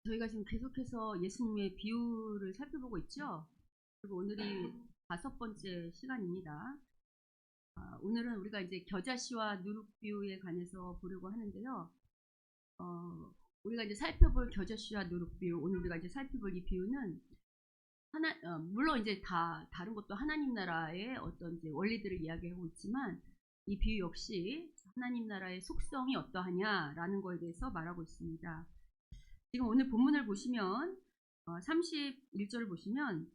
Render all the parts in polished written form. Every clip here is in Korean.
저희가 지금 계속해서 예수님의 비유를 살펴보고 있죠. 그리고 오늘이 5번째 시간입니다. 오늘은 우리가 이제 겨자씨와 누룩 비유에 관해서 보려고 하는데요. 우리가 이제 살펴볼 겨자씨와 누룩 비유, 오늘 우리가 이제 살펴볼 이 비유는 물론 이제 다 다른 것도 하나님 나라의 어떤 이제 원리들을 이야기하고 있지만 이 비유 역시 하나님 나라의 속성이 어떠하냐라는 거에 대해서 말하고 있습니다. 지금 오늘 본문을 보시면 31절을 보시면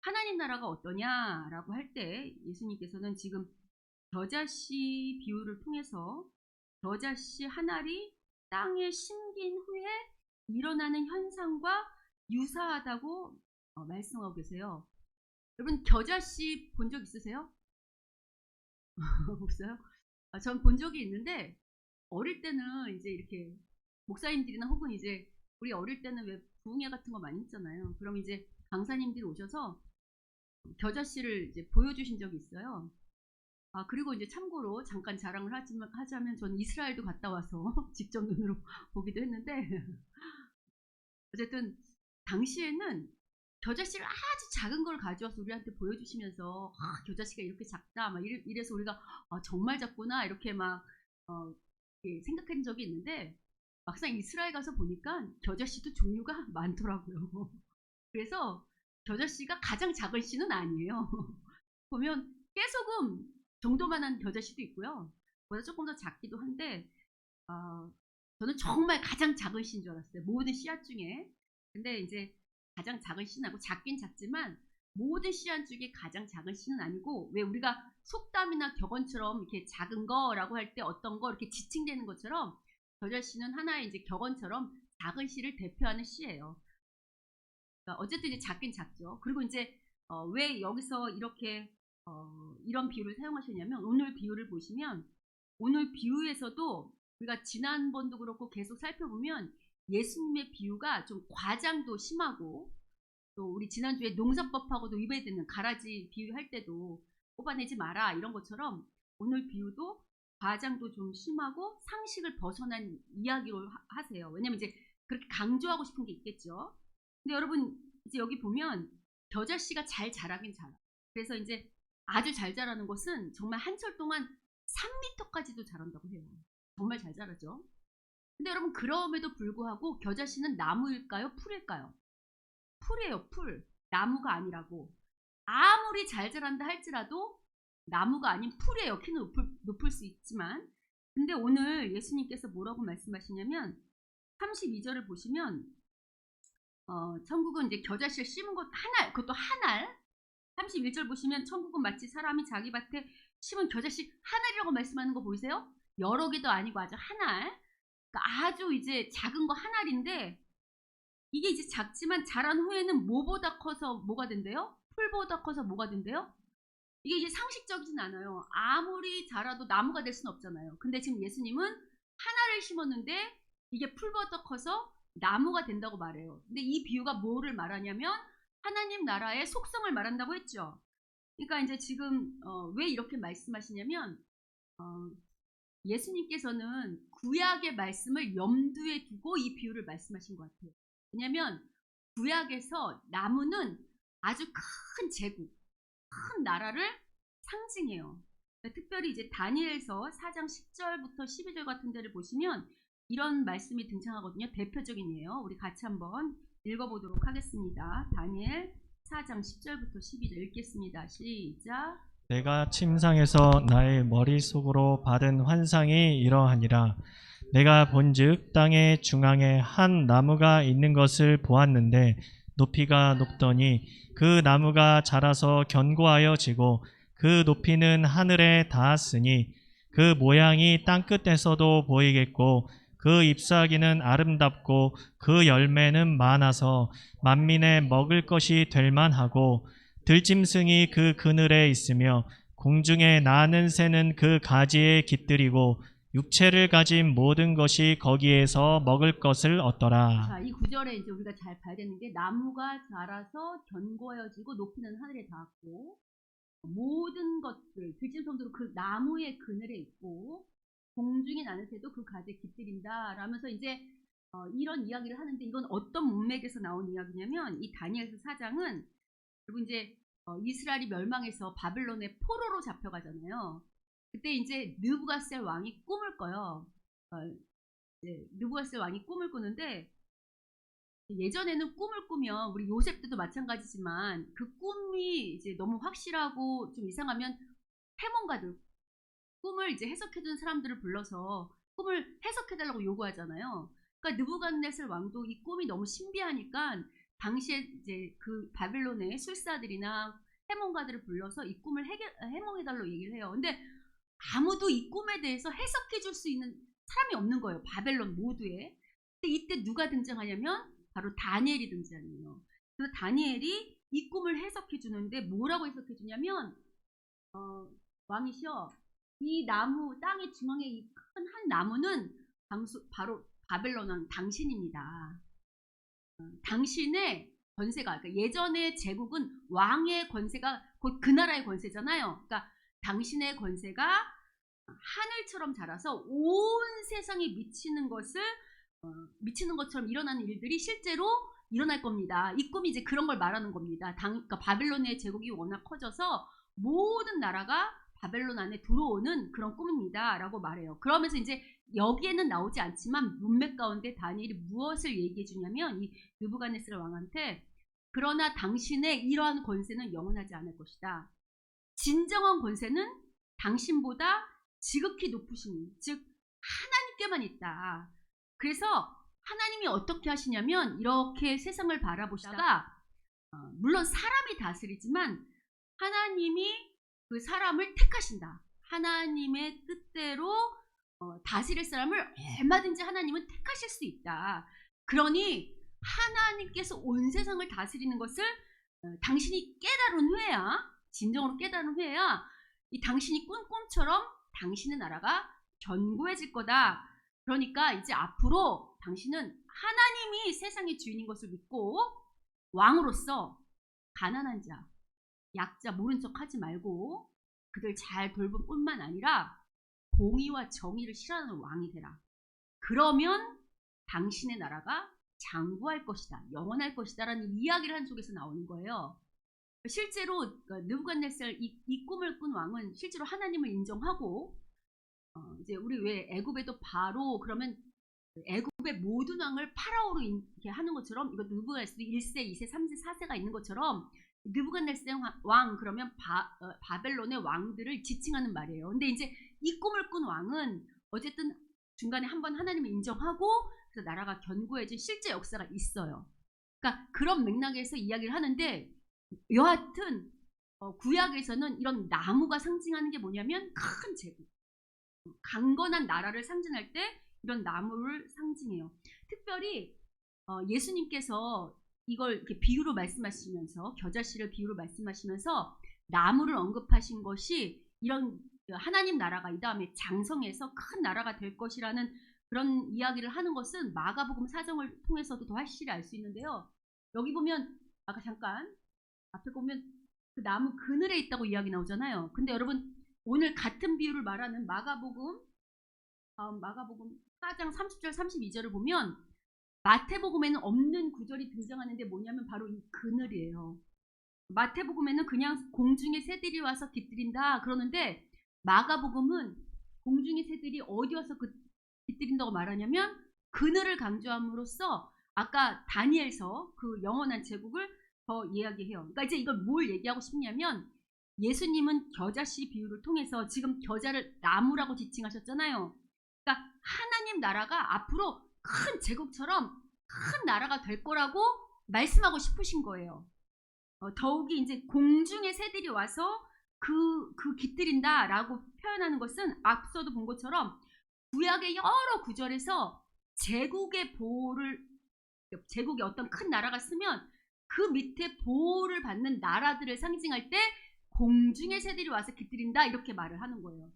하나님 나라가 어떠냐라고 할 때 예수님께서는 지금 겨자씨 비유를 통해서 겨자씨 한 알이 땅에 심긴 후에 일어나는 현상과 유사하다고 말씀하고 계세요. 여러분 겨자씨 본 적 있으세요? 없어요? 전 본 적이 있는데 어릴 때는 이제 이렇게 목사님들이나 혹은 이제 우리 어릴 때는 왜 부흥회 같은 거 많이 했잖아요. 그럼 이제 강사님들이 오셔서 겨자씨를 이제 보여주신 적이 있어요. 그리고 이제 참고로 잠깐 자랑을 하자면 저는 이스라엘도 갔다 와서 직접 눈으로 보기도 했는데 어쨌든 당시에는 겨자씨를 아주 작은 걸 가져와서 우리한테 보여주시면서 겨자씨가 이렇게 작다 막 이래서 우리가 정말 작구나 이렇게 막 생각한 적이 있는데 막상 이스라엘 가서 보니까 겨자씨도 종류가 많더라고요. 그래서 겨자씨가 가장 작은 씨는 아니에요. 보면 깨소금 정도만한 겨자씨도 있고요. 보다 조금 더 작기도 한데 저는 정말 가장 작은 씨인 줄 알았어요. 모든 씨앗 중에. 근데 이제 가장 작은 씨는 아니고 작긴 작지만 모든 씨앗 중에 가장 작은 씨는 아니고 왜 우리가 속담이나 격언처럼 이렇게 작은 거라고 할 때 어떤 거 이렇게 지칭되는 것처럼 겨자씨는 하나의 이제 격언처럼 작은 씨를 대표하는 씨예요. 그러니까 어쨌든 이제 작긴 작죠. 그리고 이제 왜 여기서 이렇게 이런 비유를 사용하셨냐면 오늘 비유를 보시면 오늘 비유에서도 우리가 지난번도 그렇고 계속 살펴보면 예수님의 비유가 좀 과장도 심하고 또 우리 지난주에 농사법하고도 위배되는 가라지 비유할 때도 뽑아내지 마라 이런 것처럼 오늘 비유도 과장도 좀 심하고 상식을 벗어난 이야기로 하세요. 왜냐면 이제 그렇게 강조하고 싶은 게 있겠죠. 근데 여러분 이제 여기 보면 겨자씨가 잘 자라긴 자라. 그래서 이제 아주 잘 자라는 것은 정말 한철 동안 3m까지도 자란다고 해요. 정말 잘 자라죠. 근데 여러분 그럼에도 불구하고 겨자씨는 나무일까요? 풀일까요? 풀이에요. 풀. 나무가 아니라고. 아무리 잘 자란다 할지라도 나무가 아닌 풀이에요. 키는 높을 수 있지만. 근데 오늘 예수님께서 뭐라고 말씀하시냐면 32절을 보시면 천국은 이제 겨자씨를 심은 것 한 알, 그것도 한 알. 31절 보시면 천국은 마치 사람이 자기 밭에 심은 겨자씨 한 알이라고 말씀하는 거 보이세요? 여러 개도 아니고 아주 한 알. 그러니까 아주 이제 작은 거 한 알인데 이게 이제 작지만 자란 후에는 뭐보다 커서 뭐가 된대요? 풀보다 커서 뭐가 된대요? 이게 이제 상식적이진 않아요. 아무리 자라도 나무가 될 수는 없잖아요. 근데 지금 예수님은 하나를 심었는데 이게 풀보다 커서 나무가 된다고 말해요. 근데 이 비유가 뭐를 말하냐면 하나님 나라의 속성을 말한다고 했죠. 그러니까 이제 지금 왜 이렇게 말씀하시냐면 예수님께서는 구약의 말씀을 염두에 두고 이 비유를 말씀하신 것 같아요. 왜냐하면 구약에서 나무는 아주 큰 제국, 큰 나라를 상징해요. 특별히 이제 다니엘서 4장 10절부터 12절 같은 데를 보시면 이런 말씀이 등장하거든요. 대표적인 예요. 우리 같이 한번 읽어보도록 하겠습니다. 다니엘 4장 10절부터 12절 읽겠습니다. 시작. 내가 침상에서 나의 머릿속으로 받은 환상이 이러하니라. 내가 본즉 땅의 중앙에 한 나무가 있는 것을 보았는데 높이가 높더니 그 나무가 자라서 견고하여 지고 그 높이는 하늘에 닿았으니 그 모양이 땅끝에서도 보이겠고 그 잎사귀는 아름답고 그 열매는 많아서 만민의 먹을 것이 될 만하고 들짐승이 그 그늘에 있으며 공중에 나는 새는 그 가지에 깃들이고 육체를 가진 모든 것이 거기에서 먹을 것을 얻더라. 자, 이 구절에 이제 우리가 잘 봐야 되는 게 나무가 자라서 견고해지고 높이는 하늘에 닿았고 모든 것들 들짐승도 그 나무의 그늘에 있고 공중에 나는 새도 그 가지에 깃들인다 라면서 이제 이런 이야기를 하는데 이건 어떤 문맥에서 나온 이야기냐면 이 다니엘서 4장은 그리고 이제 이스라엘이 멸망해서 바벨론의 포로로 잡혀가잖아요. 그때 이제 느부갓셀 왕이 꿈을 꿔요. 느부갓셀 왕이 꿈을 꾸는데 예전에는 꿈을 꾸면 우리 요셉 때도 마찬가지지만 그 꿈이 이제 너무 확실하고 좀 이상하면 해몽가들 꿈을 이제 해석해주는 사람들을 불러서 꿈을 해석해달라고 요구하잖아요. 그러니까 느부갓네살 왕도 이 꿈이 너무 신비하니까 당시에 이제 그 바빌론의 술사들이나 해몽가들을 불러서 이 꿈을 해몽해달라고 얘기를 해요. 근데 아무도 이 꿈에 대해서 해석해줄 수 있는 사람이 없는 거예요. 바벨론 모두에. 근데 이때 누가 등장하냐면 바로 다니엘이 등장해요. 그래서 다니엘이 이 꿈을 해석해 주는데 뭐라고 해석해 주냐면 왕이시여 이 나무 땅의 중앙에 이 큰 한 나무는 바로 바벨론 왕 당신입니다. 당신의 권세가 그러니까 예전의 제국은 왕의 권세가 곧 그 나라의 권세잖아요. 그러니까 당신의 권세가 하늘처럼 자라서 온 세상에 미치는 것처럼 일어나는 일들이 실제로 일어날 겁니다. 이 꿈이 이제 그런 걸 말하는 겁니다. 그러니까 바벨론의 제국이 워낙 커져서 모든 나라가 바벨론 안에 들어오는 그런 꿈입니다. 라고 말해요. 그러면서 이제 여기에는 나오지 않지만 문맥 가운데 다니엘이 무엇을 얘기해 주냐면 이 느부갓네살 왕한테 그러나 당신의 이러한 권세는 영원하지 않을 것이다. 진정한 권세는 당신보다 지극히 높으신 즉 하나님께만 있다. 그래서 하나님이 어떻게 하시냐면 이렇게 세상을 바라보시다가 물론 사람이 다스리지만 하나님이 그 사람을 택하신다. 하나님의 뜻대로 다스릴 사람을 얼마든지 하나님은 택하실 수 있다. 그러니 하나님께서 온 세상을 다스리는 것을 당신이 깨달은 후에야 진정으로 깨달은 후에야 이 당신이 꾼 꿈처럼 당신의 나라가 견고해질 거다. 그러니까 이제 앞으로 당신은 하나님이 세상의 주인인 것을 믿고 왕으로서 가난한 자, 약자 모른 척 하지 말고 그들 잘 돌볼 뿐만 아니라 공의와 정의를 실현하는 왕이 되라. 그러면 당신의 나라가 장구할 것이다. 영원할 것이다. 라는 이야기를 한 속에서 나오는 거예요. 실제로 느부갓네살 이 꿈을 꾼 왕은 실제로 하나님을 인정하고 이제 우리 왜 애굽에도 바로 그러면 애굽의 모든 왕을 파라오로 이렇게 하는 것처럼 이거 느부갓네살 1세, 2세, 3세, 4세가 있는 것처럼 느부갓네살 왕 그러면 바벨론의 왕들을 지칭하는 말이에요. 근데 이제 이 꿈을 꾼 왕은 어쨌든 중간에 한번 하나님을 인정하고 그래서 나라가 견고해진 실제 역사가 있어요. 그러니까 그런 맥락에서 이야기를 하는데 여하튼 구약에서는 이런 나무가 상징하는 게 뭐냐면 큰 제국, 강건한 나라를 상징할 때 이런 나무를 상징해요. 특별히 예수님께서 이걸 이렇게 비유로 말씀하시면서 겨자씨를 비유로 말씀하시면서 나무를 언급하신 것이 이런 하나님 나라가 이 다음에 장성해서 큰 나라가 될 것이라는 그런 이야기를 하는 것은 마가복음 4장을 통해서도 더 확실히 알 수 있는데요. 여기 보면 아까 잠깐 앞에 보면 그 나무 그늘에 있다고 이야기 나오잖아요. 근데 여러분 오늘 같은 비유를 말하는 마가복음 4장 30절 32절을 보면 마태복음에는 없는 구절이 등장하는데 뭐냐면 바로 이 그늘이에요. 마태복음에는 그냥 공중의 새들이 와서 깃들인다 그러는데 마가복음은 공중의 새들이 어디 와서 깃들인다고 말하냐면 그늘을 강조함으로써 아까 다니엘서 그 영원한 제국을 더 이야기해요. 그러니까 이제 이걸 뭘 얘기하고 싶냐면 예수님은 겨자씨 비유를 통해서 지금 겨자를 나무라고 지칭하셨잖아요. 그러니까 하나님 나라가 앞으로 큰 제국처럼 큰 나라가 될 거라고 말씀하고 싶으신 거예요. 더욱이 이제 공중의 새들이 와서 그 깃들인다라고 표현하는 것은 앞서도 본 것처럼 구약의 여러 구절에서 제국의 어떤 큰 나라가 쓰면 그 밑에 보호를 받는 나라들을 상징할 때 공중의 새들이 와서 깃들인다 이렇게 말을 하는 거예요.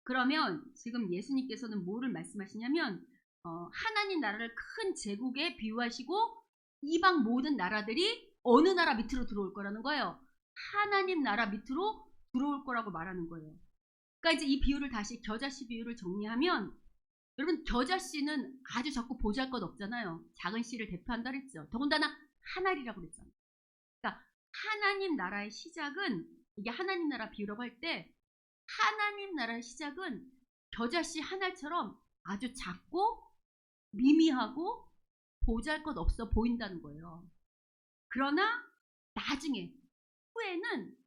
그러면 지금 예수님께서는 뭐를 말씀하시냐면 하나님 나라를 큰 제국에 비유하시고 이방 모든 나라들이 어느 나라 밑으로 들어올 거라는 거예요. 하나님 나라 밑으로 들어올 거라고 말하는 거예요. 그러니까 이제 이 비유를 다시 겨자씨 비유를 정리하면 여러분 겨자씨는 아주 작고 보잘것없잖아요. 작은 씨를 대표한다 그랬죠. 더군다나 한 알이라고 그랬잖아요. 그러니까 하나님 나라의 시작은, 이게 하나님 나라 비유라고 할 때 하나님 나라의 시작은 겨자씨 한 알처럼 아주 작고 미미하고 보잘것없어 보인다는 거예요. 그러나 나중에 후에는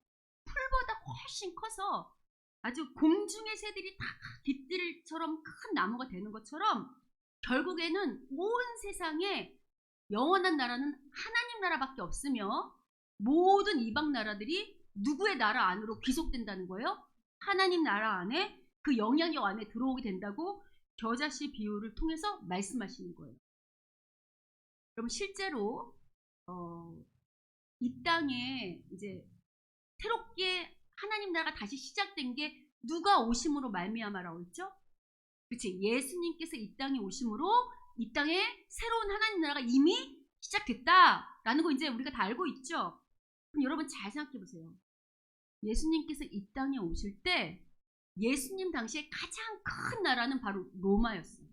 풀보다 훨씬 커서 아주 공중의 새들이 다 깃들처럼 큰 나무가 되는 것처럼 결국에는 온 세상에 영원한 나라는 하나님 나라밖에 없으며 모든 이방 나라들이 누구의 나라 안으로 귀속된다는 거예요. 하나님 나라 안에, 그 영향력 안에 들어오게 된다고 겨자씨 비유를 통해서 말씀하시는 거예요. 그럼 실제로 이 땅에 이제 새롭게 하나님 나라가 다시 시작된 게 누가 오심으로 말미암아라고 했죠? 그렇지, 예수님께서 이 땅에 오심으로 이 땅에 새로운 하나님 나라가 이미 시작됐다라는 거 이제 우리가 다 알고 있죠. 그럼 여러분 잘 생각해 보세요. 예수님께서 이 땅에 오실 때 예수님 당시에 가장 큰 나라는 바로 로마였어요.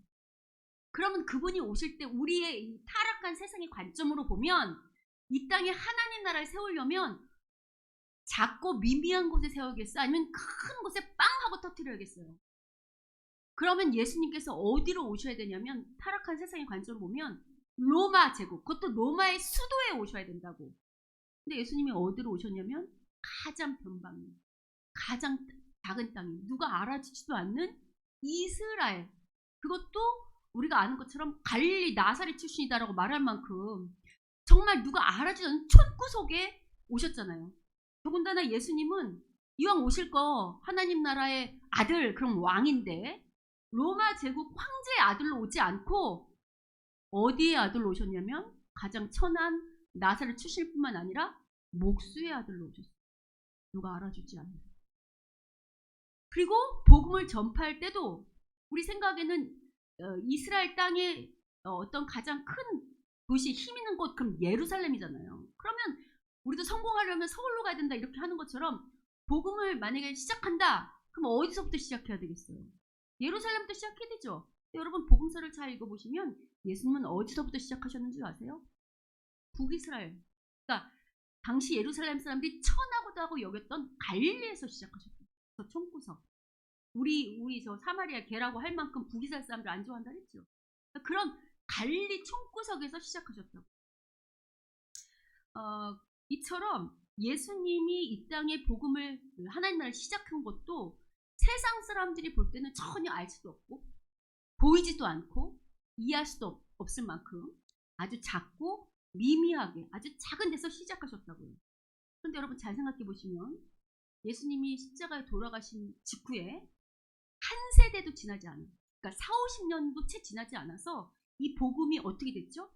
그러면 그분이 오실 때 우리의 이 타락한 세상의 관점으로 보면 이 땅에 하나님 나라를 세우려면 작고 미미한 곳에 세우겠어? 아니면 큰 곳에 빵 하고 터뜨려야겠어요? 그러면 예수님께서 어디로 오셔야 되냐면, 타락한 세상의 관점으로 보면 로마 제국, 그것도 로마의 수도에 오셔야 된다고. 근데 예수님이 어디로 오셨냐면 가장 변방에, 가장 작은 땅에, 누가 알아주지도 않는 이스라엘, 그것도 우리가 아는 것처럼 갈릴리 나사렛 출신이다라고 말할 만큼 정말 누가 알아주지 않는 촌구석에 오셨잖아요. 더군다나 예수님은 이왕 오실 거 하나님 나라의 아들, 그럼 왕인데 로마 제국 황제의 아들로 오지 않고 어디의 아들로 오셨냐면 가장 천한 나사렛 출신일 뿐만 아니라 목수의 아들로 오셨어요. 누가 알아주지 않는. 그리고 복음을 전파할 때도 우리 생각에는 이스라엘 땅에 어떤 가장 큰 도시, 힘 있는 곳, 그럼 예루살렘이잖아요. 그러면 우리도 성공하려면 서울로 가야 된다 이렇게 하는 것처럼 복음을 만약에 시작한다, 그럼 어디서부터 시작해야 되겠어요? 예루살렘부터 시작해야 되죠. 여러분 복음서를 잘 읽어보시면 예수님은 어디서부터 시작하셨는지 아세요? 북이스라엘. 그러니까 당시 예루살렘 사람들이 천하고도 하고 여겼던 갈릴리에서 시작하셨어요. 저 총구석. 우리 저 사마리아 개라고 할 만큼 북이스라엘 사람들 안 좋아한다 그랬죠. 그런 갈릴리 총구석에서 시작하셨다고. 이처럼 예수님이 이 땅에 복음을, 하나님 나라를 시작한 것도 세상 사람들이 볼 때는 전혀 알 수도 없고 보이지도 않고 이해할 수도 없을 만큼 아주 작고 미미하게 아주 작은 데서 시작하셨다고요. 그런데 여러분 잘 생각해 보시면 예수님이 십자가에 돌아가신 직후에 한 세대도 지나지 않은, 그러니까 40~50년도 채 지나지 않아서 이 복음이 어떻게 됐죠?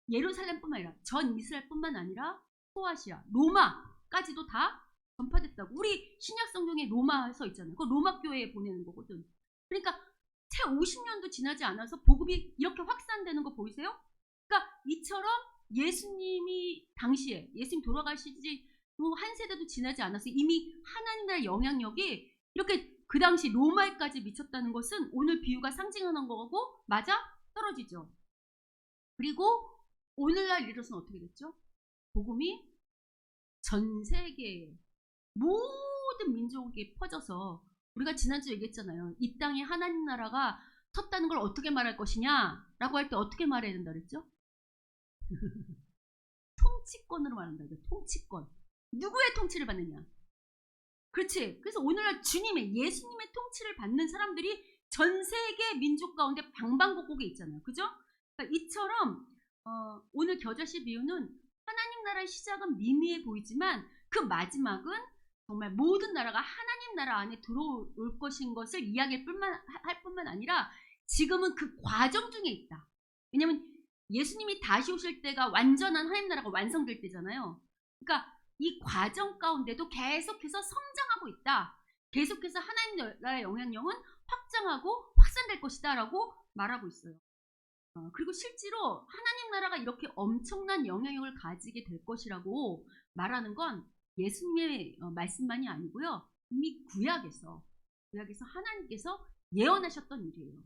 예루살렘뿐만 아니라 전 이스라엘뿐만 아니라 소아시아, 로마까지도 다 전파됐다고. 우리 신약 성경에 로마서 있잖아요. 그 로마 교회에 보내는 거거든. 그러니까 채 50년도 지나지 않아서 복음이 이렇게 확산되는 거 보이세요? 그러니까 이처럼 예수님이 당시에, 예수님 돌아가시지 한 세대도 지나지 않아서 이미 하나님 나라의 영향력이 이렇게 그 당시 로마에까지 미쳤다는 것은 오늘 비유가 상징하는 거고 맞아? 떨어지죠. 그리고 오늘날 이로서는 어떻게 됐죠? 복음이 전 세계에 모든 민족에 퍼져서, 우리가 지난주에 얘기했잖아요. 이 땅에 하나님 나라가 섰다는 걸 어떻게 말할 것이냐 라고 할 때 어떻게 말해야 된다 그랬죠? 통치권으로 말한다. 통치권. 누구의 통치를 받느냐? 그렇지. 그래서 오늘날 주님의, 예수님의 통치를 받는 사람들이 전 세계 민족 가운데 방방곡곡에 있잖아요. 그죠? 그러니까 이처럼 오늘 겨자씨 비유는 하나님 나라의 시작은 미미해 보이지만 그 마지막은 정말 모든 나라가 하나님 나라 안에 들어올 것인 것을 이야기할 뿐만 아니라 지금은 그 과정 중에 있다. 왜냐하면 예수님이 다시 오실 때가 완전한 하나님 나라가 완성될 때잖아요. 그러니까 이 과정 가운데도 계속해서 성장하고 있다. 계속해서 하나님 나라의 영향력은 확장하고 확산될 것이다 라고 말하고 있어요. 그리고 실제로 하나님 나라가 이렇게 엄청난 영향력을 가지게 될 것이라고 말하는 건 예수님의 말씀만이 아니고요. 이미 구약에서 하나님께서 예언하셨던 일이에요.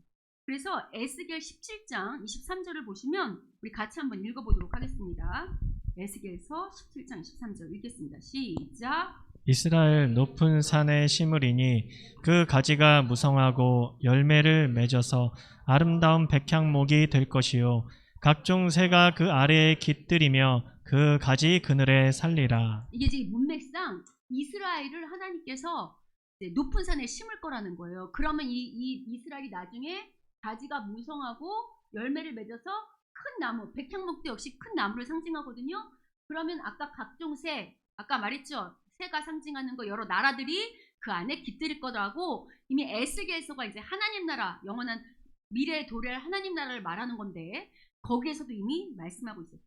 그래서 에스겔 17장 23절을 보시면 우리 같이 한번 읽어보도록 하겠습니다. 에스겔서 17장 23절 읽겠습니다. 시작. 이스라엘 높은 산에 심으리니 그 가지가 무성하고 열매를 맺어서 아름다운 백향목이 될 것이요 각종 새가 그 아래에 깃들이며 그 가지 그늘에 살리라. 이게 지금 문맥상 이스라엘을 하나님께서 이제 높은 산에 심을 거라는 거예요. 그러면 이 이스라엘이 나중에 가지가 무성하고 열매를 맺어서 큰 나무, 백향목도 역시 큰 나무를 상징하거든요. 그러면 아까 각종 새, 아까 말했죠. 새가 상징하는 거 여러 나라들이 그 안에 깃들일 거라고 이미 에스겔서가 이제 하나님 나라, 영원한 미래에 도래할 하나님 나라를 말하는 건데 거기에서도 이미 말씀하고 있었죠.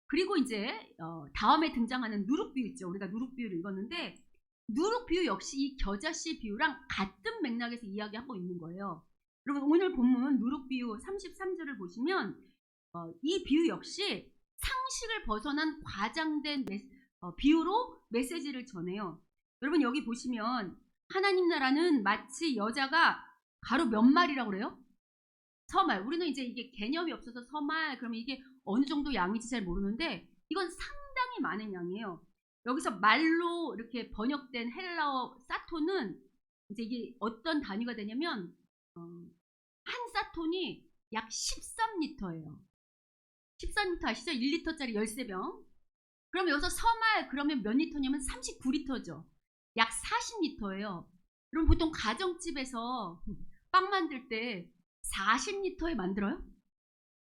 그리고 이제 다음에 등장하는 누룩 비유 있죠. 우리가 누룩 비유를 읽었는데 누룩 비유 역시 이 겨자씨 비유랑 같은 맥락에서 이야기하고 있는 거예요. 여러분 오늘 본문 누룩 비유 33절을 보시면 이 비유 역시 상식을 벗어난 과장된 비유로 메시지를 전해요. 여러분 여기 보시면 하나님 나라는 마치 여자가 가루 몇 마리라고 그래요? 서말. 우리는 이제 이게 개념이 없어서 서말 그러면 이게 어느 정도 양인지 잘 모르는데 이건 상당히 많은 양이에요. 여기서 말로 이렇게 번역된 헬라어 사톤은 이제 이게 어떤 단위가 되냐면 한 사톤이 약 13리터예요. 13리터 아시죠? 1리터짜리 13병. 그럼 여기서 서말 그러면 몇 리터냐면 39리터죠. 약 40리터예요. 그럼 보통 가정집에서 빵 만들 때 40리터에 만들어요?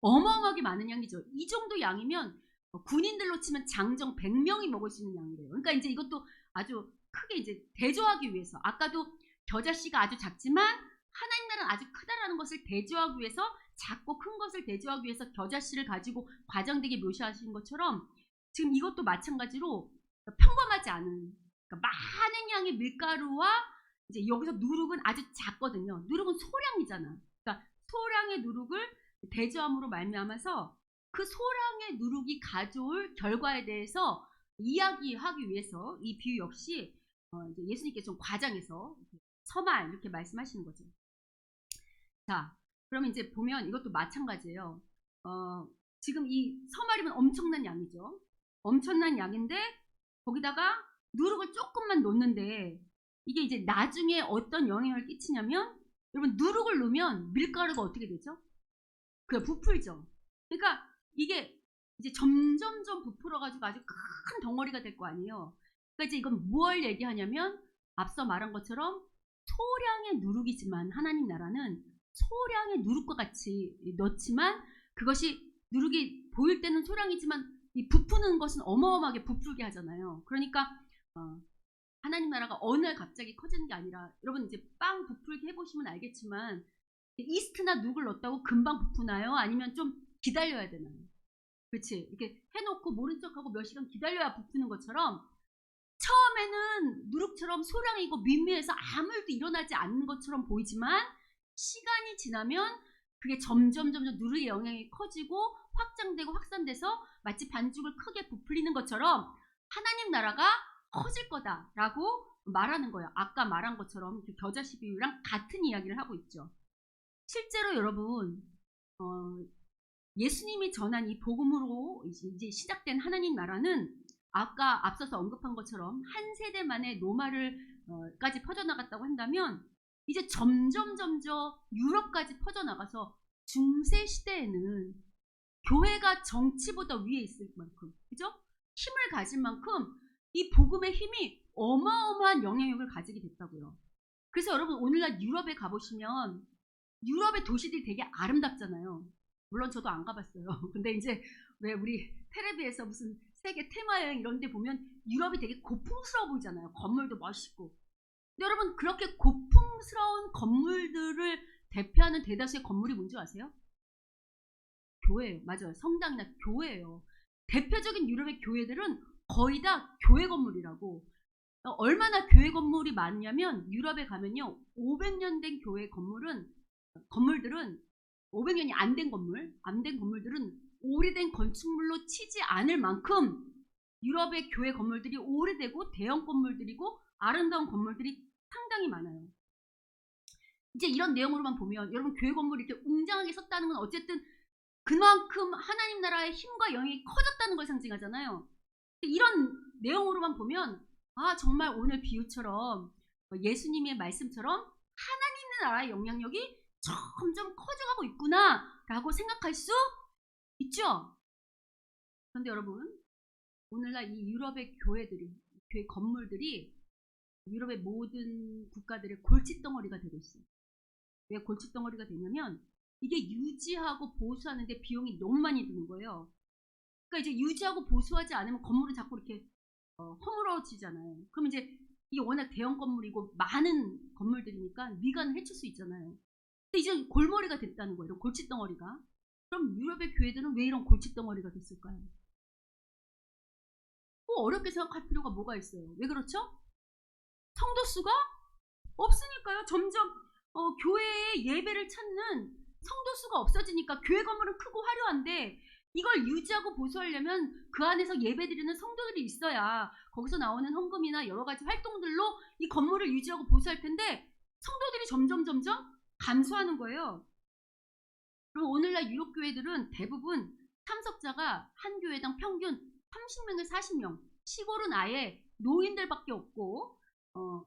어마어마하게 많은 양이죠. 이 정도 양이면 군인들로 치면 장정 100명이 먹을 수 있는 양이래요. 그러니까 이제 이것도 아주 크게 이제 대조하기 위해서 아까도 겨자씨가 아주 작지만 하나님 나라는 아주 크다라는 것을 대조하기 위해서 작고 큰 것을 대조하기 위해서 겨자씨를 가지고 과장되게 묘사하신 것처럼 지금 이것도 마찬가지로 평범하지 않은 그러니까 많은 양의 밀가루와 이제 여기서 누룩은 아주 작거든요. 누룩은 소량이잖아. 그러니까 소량의 누룩을 대조함으로 말미암아서 그 소량의 누룩이 가져올 결과에 대해서 이야기하기 위해서 이 비유 역시 이제 예수님께서 좀 과장해서 서말 이렇게 말씀하시는 거죠. 자, 그러면 이제 보면 이것도 마찬가지예요. 지금 이 서말이면 엄청난 양이죠. 엄청난 양인데 거기다가 누룩을 조금만 놓는데 이게 이제 나중에 어떤 영향을 끼치냐면 여러분 누룩을 넣으면 밀가루가 어떻게 되죠? 그냥 부풀죠. 그러니까 이게 이제 점점점 부풀어가지고 아주 큰 덩어리가 될 거 아니에요. 그러니까 이제 이건 뭘 얘기하냐면 앞서 말한 것처럼 소량의 누룩이지만 하나님 나라는 소량의 누룩과 같이 넣지만 그것이 누룩이 보일 때는 소량이지만 이 부푸는 것은 어마어마하게 부풀게 하잖아요. 그러니까 하나님 나라가 어느 날 갑자기 커지는 게 아니라 여러분 이제 빵 부풀게 해보시면 알겠지만 이스트나 누룩을 넣었다고 금방 부푸나요? 아니면 좀 기다려야 되나요? 그렇지. 이렇게 해놓고 모른 척하고 몇 시간 기다려야 부푸는 것처럼 처음에는 누룩처럼 소량이고 미미해서 아무 일도 일어나지 않는 것처럼 보이지만 시간이 지나면 그게 점점 누룩의 영향이 커지고 확장되고 확산돼서 마치 반죽을 크게 부풀리는 것처럼 하나님 나라가 커질 거다라고 말하는 거예요. 아까 말한 것처럼 겨자씨 비유랑 같은 이야기를 하고 있죠. 실제로 여러분 예수님이 전한 이 복음으로 이제 시작된 하나님 나라는 아까 앞서서 언급한 것처럼 한 세대 만에 로마를까지 퍼져나갔다고 한다면 이제 점점 유럽까지 퍼져나가서 중세 시대에는 교회가 정치보다 위에 있을 만큼, 그죠? 힘을 가진 만큼 이 복음의 힘이 어마어마한 영향력을 가지게 됐다고요. 그래서 여러분 오늘날 유럽에 가보시면 유럽의 도시들이 되게 아름답잖아요. 물론 저도 안 가봤어요. 근데 이제 왜 우리 텔레비에서 무슨 세계 테마여행 이런 데 보면 유럽이 되게 고풍스러워 보이잖아요. 건물도 멋있고. 근데 여러분 그렇게 고풍스러운 건물들을 대표하는 대다수의 건물이 뭔지 아세요? 교회예요. 맞아요. 성당이나 교회예요. 대표적인 유럽의 교회들은 거의 다 교회 건물이라고. 얼마나 교회 건물이 많냐면 유럽에 가면요. 500년 된 교회 건물들은 500년이 안 된 건물들은 오래된 건축물로 치지 않을 만큼 유럽의 교회 건물들이 오래되고 대형 건물들이고 아름다운 건물들이 상당히 많아요. 이제 이런 내용으로만 보면 여러분 교회 건물이 이렇게 웅장하게 섰다는 건 어쨌든 그만큼 하나님 나라의 힘과 영향이 커졌다는 걸 상징하잖아요. 이런 내용으로만 보면 아 정말 오늘 비유처럼 예수님의 말씀처럼 하나님 나라의 영향력이 점점 커져가고 있구나 라고 생각할 수 있죠. 그런데 여러분 오늘날 이 유럽의 교회들이 교회 건물들이 유럽의 모든 국가들의 골칫덩어리가 되고 있어요. 왜 골칫덩어리가 되냐면 이게 유지하고 보수하는 데 비용이 너무 많이 드는 거예요. 그러니까 이제 유지하고 보수하지 않으면 건물은 자꾸 이렇게 허물어지잖아요. 그럼 이제 이게 워낙 대형 건물이고 많은 건물들이니까 미관을 해칠 수 있잖아요. 근데 이제 골머리가 됐다는 거예요. 골칫덩어리가. 그럼 유럽의 교회들은 왜 이런 골칫덩어리가 됐을까요? 뭐 어렵게 생각할 필요가 뭐가 있어요? 왜 그렇죠? 성도 수가 없으니까요. 점점 교회의 예배를 찾는 성도 수가 없어지니까 교회 건물은 크고 화려한데 이걸 유지하고 보수하려면 그 안에서 예배드리는 성도들이 있어야 거기서 나오는 헌금이나 여러 가지 활동들로 이 건물을 유지하고 보수할 텐데 성도들이 점점 감소하는 거예요. 그리고 오늘날 유럽 교회들은 대부분 참석자가 한 교회당 평균 30명에서 40명, 시골은 아예 노인들밖에 없고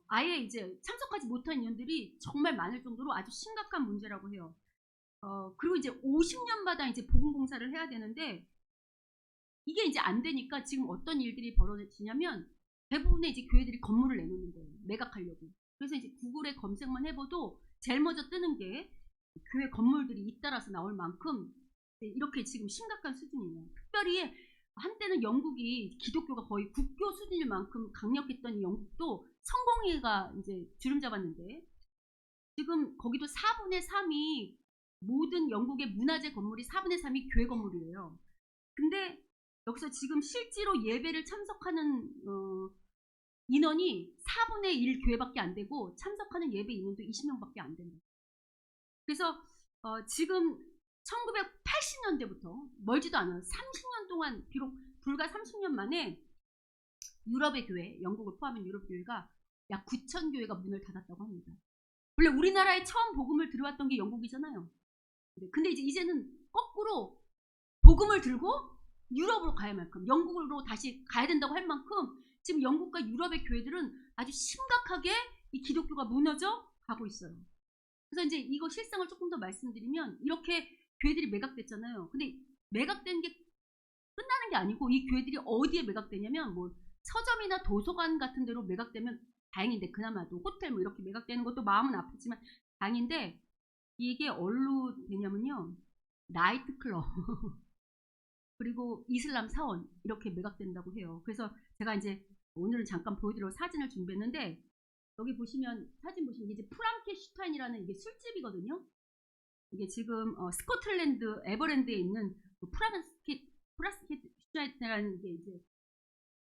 아예 이제 참석하지 못한 인원들이 정말 많을 정도로 아주 심각한 문제라고 해요. 그리고 이제 50년마다 이제 복음 공사를 해야 되는데 이게 이제 안 되니까 지금 어떤 일들이 벌어지냐면 대부분의 이제 교회들이 건물을 내놓는 거예요. 매각하려고. 그래서 이제 구글에 검색만 해봐도 제일 먼저 뜨는 게 교회 건물들이 잇따라서 나올 만큼 이렇게 지금 심각한 수준이에요. 특별히 한때는 영국이 기독교가 거의 국교 수준일 만큼 강력했던 이 영국도 성공회가 이제 주름 잡았는데 지금 거기도 4분의 3이 모든 영국의 문화재 건물이 4분의 3이 교회 건물이에요. 근데 여기서 지금 실제로 예배를 참석하는 인원이 4분의 1 교회밖에 안 되고 참석하는 예배 인원도 20명밖에 안 된다. 그래서 지금 1980년대부터 멀지도 않아요. 30년 동안 비록 불과 30년 만에 유럽의 교회, 영국을 포함한 유럽 교회가 약 9천 교회가 문을 닫았다고 합니다. 원래 우리나라에 처음 복음을 들어왔던 게 영국이잖아요. 근데 이제는 거꾸로 복음을 들고 유럽으로 가야 할 만큼 영국으로 다시 가야 된다고 할 만큼 지금 영국과 유럽의 교회들은 아주 심각하게 이 기독교가 무너져 가고 있어요. 그래서 이제 이거 실상을 조금 더 말씀드리면 이렇게 교회들이 매각됐잖아요. 근데 매각된 게 끝나는 게 아니고 이 교회들이 어디에 매각되냐면 뭐 서점이나 도서관 같은 데로 매각되면 다행인데 그나마도 호텔 뭐 이렇게 매각되는 것도 마음은 아프지만 다행인데 이게 어디로 되냐면요. 나이트클럽 그리고 이슬람 사원 이렇게 매각된다고 해요. 그래서 제가 이제 오늘은 잠깐 보여드릴 사진을 준비했는데 여기 보시면 사진 보시면 이게 프랑켄슈타인이라는 이게 술집이거든요. 이게 지금 스코틀랜드 에버랜드에 있는 프랑켄슈타인이라는 게 이제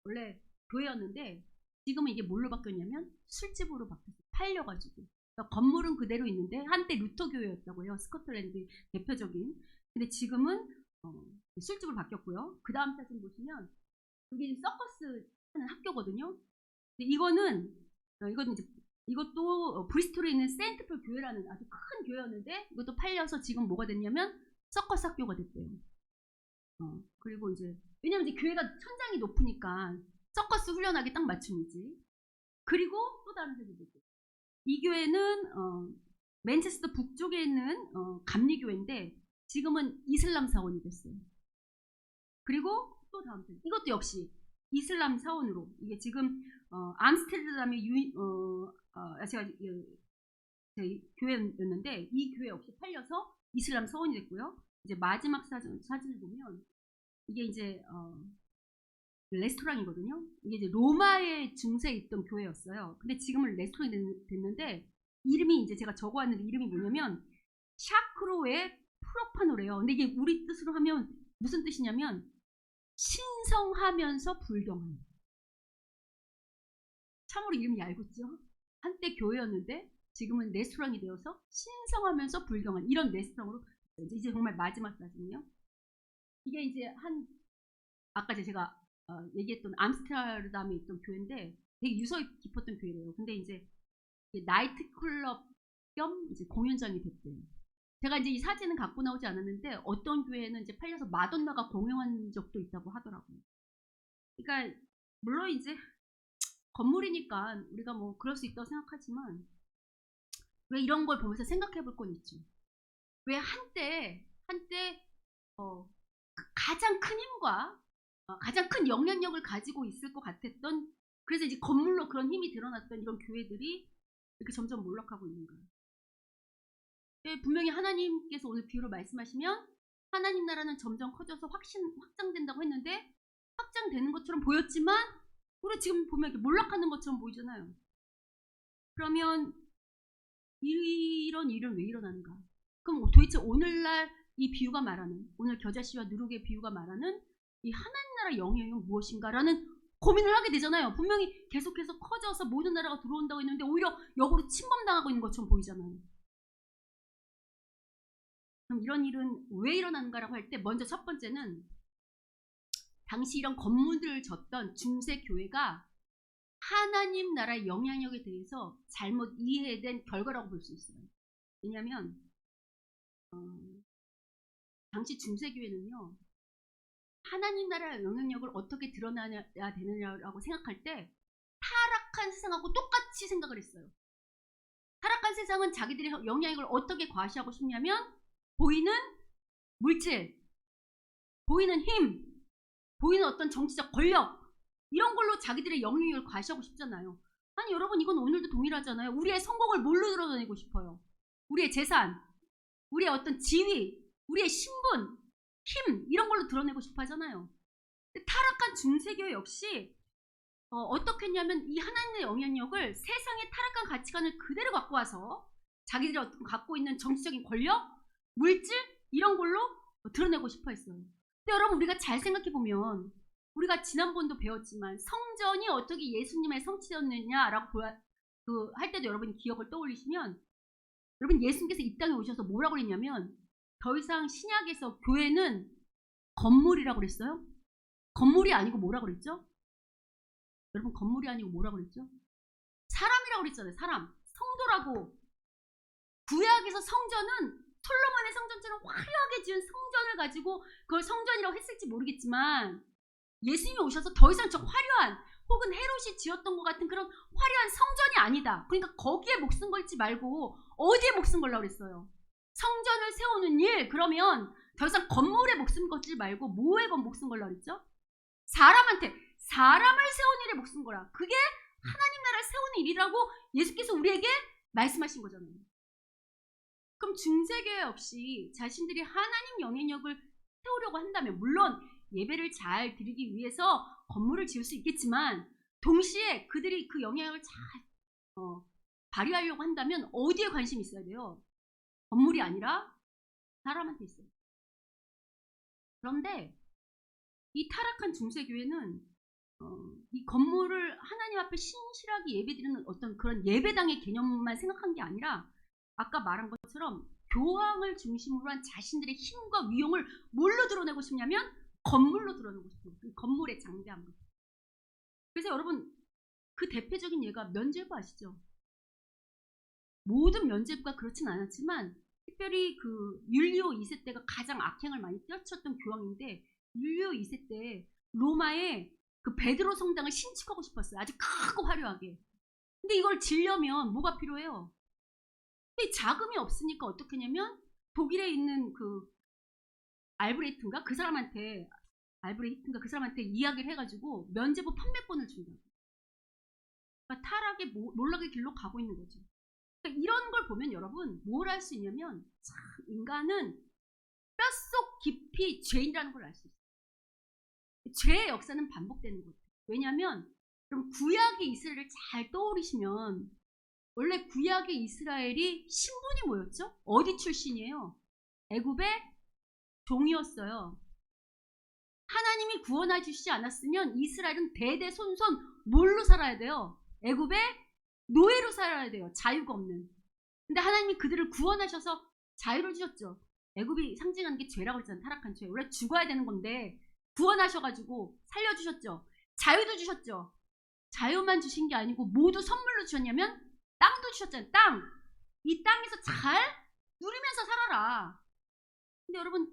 원래 교회였는데 지금은 이게 뭘로 바뀌었냐면 술집으로 바뀌었어요. 팔려가지고. 그러니까 건물은 그대로 있는데 한때 루터 교회였다고 해요. 스코틀랜드 대표적인. 근데 지금은 술집으로 바뀌었고요. 그 다음 사진 보시면 이게 서커스 하는 학교거든요. 근데 이거는 이제 이것도 브리스톨에 있는 세인트폴 교회라는 아주 큰 교회였는데 이것도 팔려서 지금 뭐가 됐냐면 서커스 학교가 됐대요. 그리고 이제 왜냐면 이제 교회가 천장이 높으니까 서커스 훈련하기 딱 맞춤이지. 그리고 또 다른 사진 볼게요. 이 교회는 맨체스터 북쪽에 있는 감리교회인데 지금은 이슬람 사원이 됐어요. 그리고 또 다음 사진. 이것도 역시 이슬람 사원으로 이게 지금 암스테르담의 제가 교회였는데 이 교회 역시 팔려서 이슬람 사원이 됐고요. 이제 마지막 사진을 보면 이게 이제 레스토랑이거든요. 이게 이제 로마의 중세에 있던 교회였어요. 근데 지금은 레스토랑이 됐는데 이름이 이제 제가 적어왔는데 이름이 뭐냐면 샤크로의 프로파노래요. 근데 이게 우리 뜻으로 하면 무슨 뜻이냐면 신성하면서 불경한. 참으로 이름이 얇았죠. 한때 교회였는데 지금은 레스토랑이 되어서 신성하면서 불경한 이런 레스토랑으로 이제 정말 마지막 사진이요. 이게 이제 아까 제가 얘기했던 암스테르담에 있던 교회인데 되게 유서 깊었던 교회래요. 근데 이제 나이트클럽 겸 이제 공연장이 됐대요. 제가 이제 이 사진은 갖고 나오지 않았는데 어떤 교회는 이제 팔려서 마돈나가 공연한 적도 있다고 하더라고요. 그러니까 물론 이제 건물이니까 우리가 뭐 그럴 수 있다고 생각하지만 왜 이런 걸 보면서 생각해 볼 건 있죠. 왜 한때 가장 큰 힘과 가장 큰 영향력을 가지고 있을 것 같았던, 그래서 이제 건물로 그런 힘이 드러났던 이런 교회들이 이렇게 점점 몰락하고 있는 거예요. 분명히 하나님께서 오늘 비유로 말씀하시면 하나님 나라는 점점 커져서 확장된다고 했는데 확장되는 것처럼 보였지만 우리 지금 보면 이렇게 몰락하는 것처럼 보이잖아요. 그러면 이런 일은 왜 일어나는가? 그럼 도대체 오늘날 이 비유가 말하는, 오늘 겨자씨와 누룩의 비유가 말하는 이 하나님 나라 영향은 무엇인가라는 고민을 하게 되잖아요. 분명히 계속해서 커져서 모든 나라가 들어온다고 했는데 오히려 역으로 침범당하고 있는 것처럼 보이잖아요. 그럼 이런 일은 왜 일어나는가라고 할 때 먼저 첫 번째는 당시 이런 건물들을 졌던 중세 교회가 하나님 나라의 영향력에 대해서 잘못 이해된 결과라고 볼 수 있어요. 왜냐하면 당시 중세 교회는요, 하나님 나라의 영향력을 어떻게 드러나야 되느냐라고 생각할 때 타락한 세상하고 똑같이 생각을 했어요. 타락한 세상은 자기들의 영향력을 어떻게 과시하고 싶냐면 보이는 물질, 보이는 힘, 보이는 어떤 정치적 권력, 이런 걸로 자기들의 영향력을 과시하고 싶잖아요. 아니 여러분, 이건 오늘도 동일하잖아요. 우리의 성공을 뭘로 드러내고 싶어요? 우리의 재산, 우리의 어떤 지위, 우리의 신분, 힘, 이런 걸로 드러내고 싶어 하잖아요. 근데 타락한 중세교회 역시 어떻게 했냐면 이 하나님의 영향력을 세상의 타락한 가치관을 그대로 갖고 와서 자기들이 갖고 있는 정치적인 권력, 물질, 이런 걸로 드러내고 싶어 했어요. 근데 여러분, 우리가 잘 생각해 보면 우리가 지난번도 배웠지만 성전이 어떻게 예수님의 성취였느냐라고 할 때도 여러분이 기억을 떠올리시면, 여러분 예수님께서 이 땅에 오셔서 뭐라고 그랬냐면 더 이상 신약에서 교회는 건물이라고 그랬어요. 건물이 아니고 뭐라고 그랬죠? 여러분, 건물이 아니고 뭐라고 그랬죠? 사람이라고 그랬잖아요. 사람, 성도라고. 구약에서 성전은 솔로몬의 성전처럼 화려하게 지은 성전을 가지고 그걸 성전이라고 했을지 모르겠지만 예수님이 오셔서 더 이상 저 화려한, 혹은 헤롯이 지었던 것 같은 그런 화려한 성전이 아니다. 그러니까 거기에 목숨 걸지 말고 어디에 목숨 걸라고 그랬어요? 성전을 세우는 일, 그러면 더 이상 건물에 목숨 걸지 말고 뭐에 목숨 걸라고 그랬죠? 사람을 세우는 일에 목숨 걸라. 그게 하나님 나라를 세우는 일이라고 예수께서 우리에게 말씀하신 거잖아요. 그럼 중세교회 역시 자신들이 하나님 영향력을 세우려고 한다면, 물론 예배를 잘 드리기 위해서 건물을 지을 수 있겠지만 동시에 그들이 그 영향력을 잘 발휘하려고 한다면 어디에 관심이 있어야 돼요? 건물이 아니라 사람한테 있어요. 그런데 이 타락한 중세교회는 이 건물을 하나님 앞에 신실하게 예배드리는 어떤 그런 예배당의 개념만 생각한 게 아니라 아까 말한 것처럼 교황을 중심으로 한 자신들의 힘과 위용을 뭘로 드러내고 싶냐면 건물로 드러내고 싶어요. 그 건물의 장대함. 그래서 여러분, 그 대표적인 예가 면죄부 아시죠? 모든 면죄부가 그렇진 않았지만 특별히 그 율리오 2세 때가 가장 악행을 많이 떼어쳤던 교황인데, 율리오 2세 때 로마에 그 베드로 성당을 신축하고 싶었어요. 아주 크고 화려하게. 근데 이걸 지려면 뭐가 필요해요? 자금이 없으니까 어떻게 했냐면 독일에 있는 그 알브레히트인가 그 사람한테 이야기를 해가지고 면죄부 판매권을 준다. 그러니까 타락의 몰락의 길로 가고 있는 거죠. 그러니까 이런 걸 보면 여러분 뭘 알 수 있냐면 참 인간은 뼛속 깊이 죄인이라는 걸 알 수 있어요. 죄의 역사는 반복되는 거죠. 왜냐하면 그럼 구약의 이스라엘을 잘 떠오르시면 원래 구약의 이스라엘이 신분이 뭐였죠? 어디 출신이에요? 애굽의 종이었어요. 하나님이 구원해 주시지 않았으면 이스라엘은 대대손손 뭘로 살아야 돼요? 애굽의 노예로 살아야 돼요. 자유가 없는. 근데 하나님이 그들을 구원하셔서 자유를 주셨죠. 애굽이 상징하는 게 죄라고 했잖아요. 타락한 죄. 원래 죽어야 되는 건데 구원하셔가지고 살려주셨죠. 자유도 주셨죠. 자유만 주신 게 아니고 모두 선물로 주셨냐면 땅도 주셨잖아요. 땅. 이 땅에서 잘 누리면서 살아라. 근데 여러분,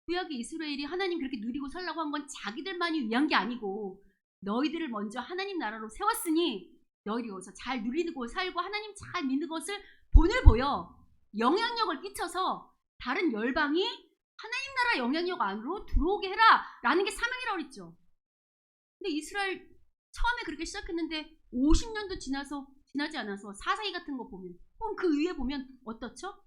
구약의 이스라엘이 하나님 그렇게 누리고 살라고 한 건 자기들만이 위한 게 아니고 너희들을 먼저 하나님 나라로 세웠으니 너희들이 여기서 잘 누리고 살고 하나님 잘 믿는 것을 본을 보여 영향력을 끼쳐서 다른 열방이 하나님 나라 영향력 안으로 들어오게 해라 라는 게 사명이라고 그랬죠. 근데 이스라엘 처음에 그렇게 시작했는데 50년도 지나지 않아서 사사기 같은 거 보면 혹은 그 위에 보면 어떻죠?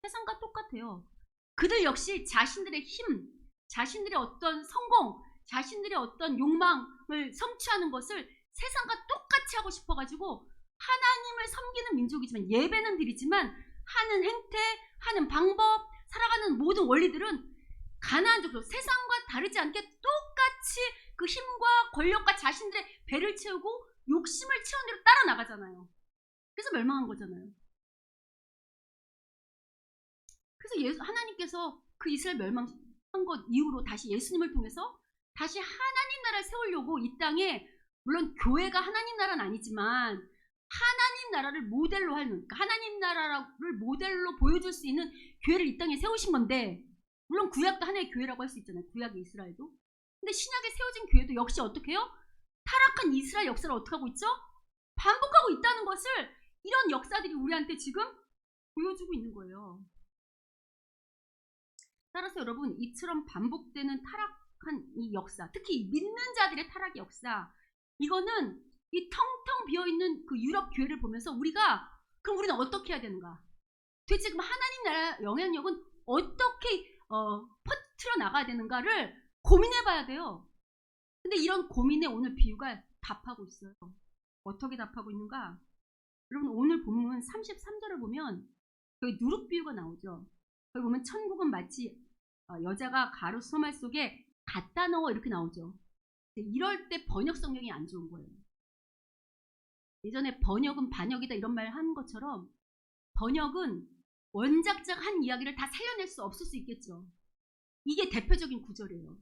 세상과 똑같아요. 그들 역시 자신들의 힘, 자신들의 어떤 성공, 자신들의 어떤 욕망을 성취하는 것을 세상과 똑같이 하고 싶어가지고 하나님을 섬기는 민족이지만 예배는 드리지만 하는 행태, 하는 방법, 살아가는 모든 원리들은 가나안족도 세상과 다르지 않게 똑같이 그 힘과 권력과 자신들의 배를 채우고 욕심을 채운 대로 따라 나가잖아요. 그래서 멸망한 거잖아요. 그래서 하나님께서 그 이스라엘 멸망한 것 이후로 다시 예수님을 통해서 다시 하나님 나라를 세우려고 이 땅에 물론 교회가 하나님 나라는 아니지만 하나님 나라를 모델로 하는 그러니까 하나님 나라를 모델로 보여줄 수 있는 교회를 이 땅에 세우신 건데 물론 구약도 하나의 교회라고 할 수 있잖아요. 구약의 이스라엘도. 근데 신약에 세워진 교회도 역시 어떻게 해요? 타락한 이스라엘 역사를 어떻게 하고 있죠? 반복하고 있다는 것을 이런 역사들이 우리한테 지금 보여주고 있는 거예요. 따라서 여러분 이처럼 반복되는 타락한 이 역사 특히 믿는 자들의 타락의 역사 이거는 이 텅텅 비어있는 그 유럽 교회를 보면서 그럼 우리는 어떻게 해야 되는가 도대체 지금 하나님 나라 영향력은 어떻게 퍼뜨려 나가야 되는가를 고민해 봐야 돼요. 근데 이런 고민에 오늘 비유가 답하고 있어요. 어떻게 답하고 있는가? 여러분 오늘 본문 33절을 보면 여기 누룩 비유가 나오죠. 여기 보면 천국은 마치 여자가 가루 소말 속에 갖다 넣어 이렇게 나오죠. 이럴 때 번역 성경이 안 좋은 거예요. 예전에 번역은 반역이다 이런 말 하는 것처럼 번역은 원작자가 한 이야기를 다 살려낼 수 없을 수 있겠죠. 이게 대표적인 구절이에요.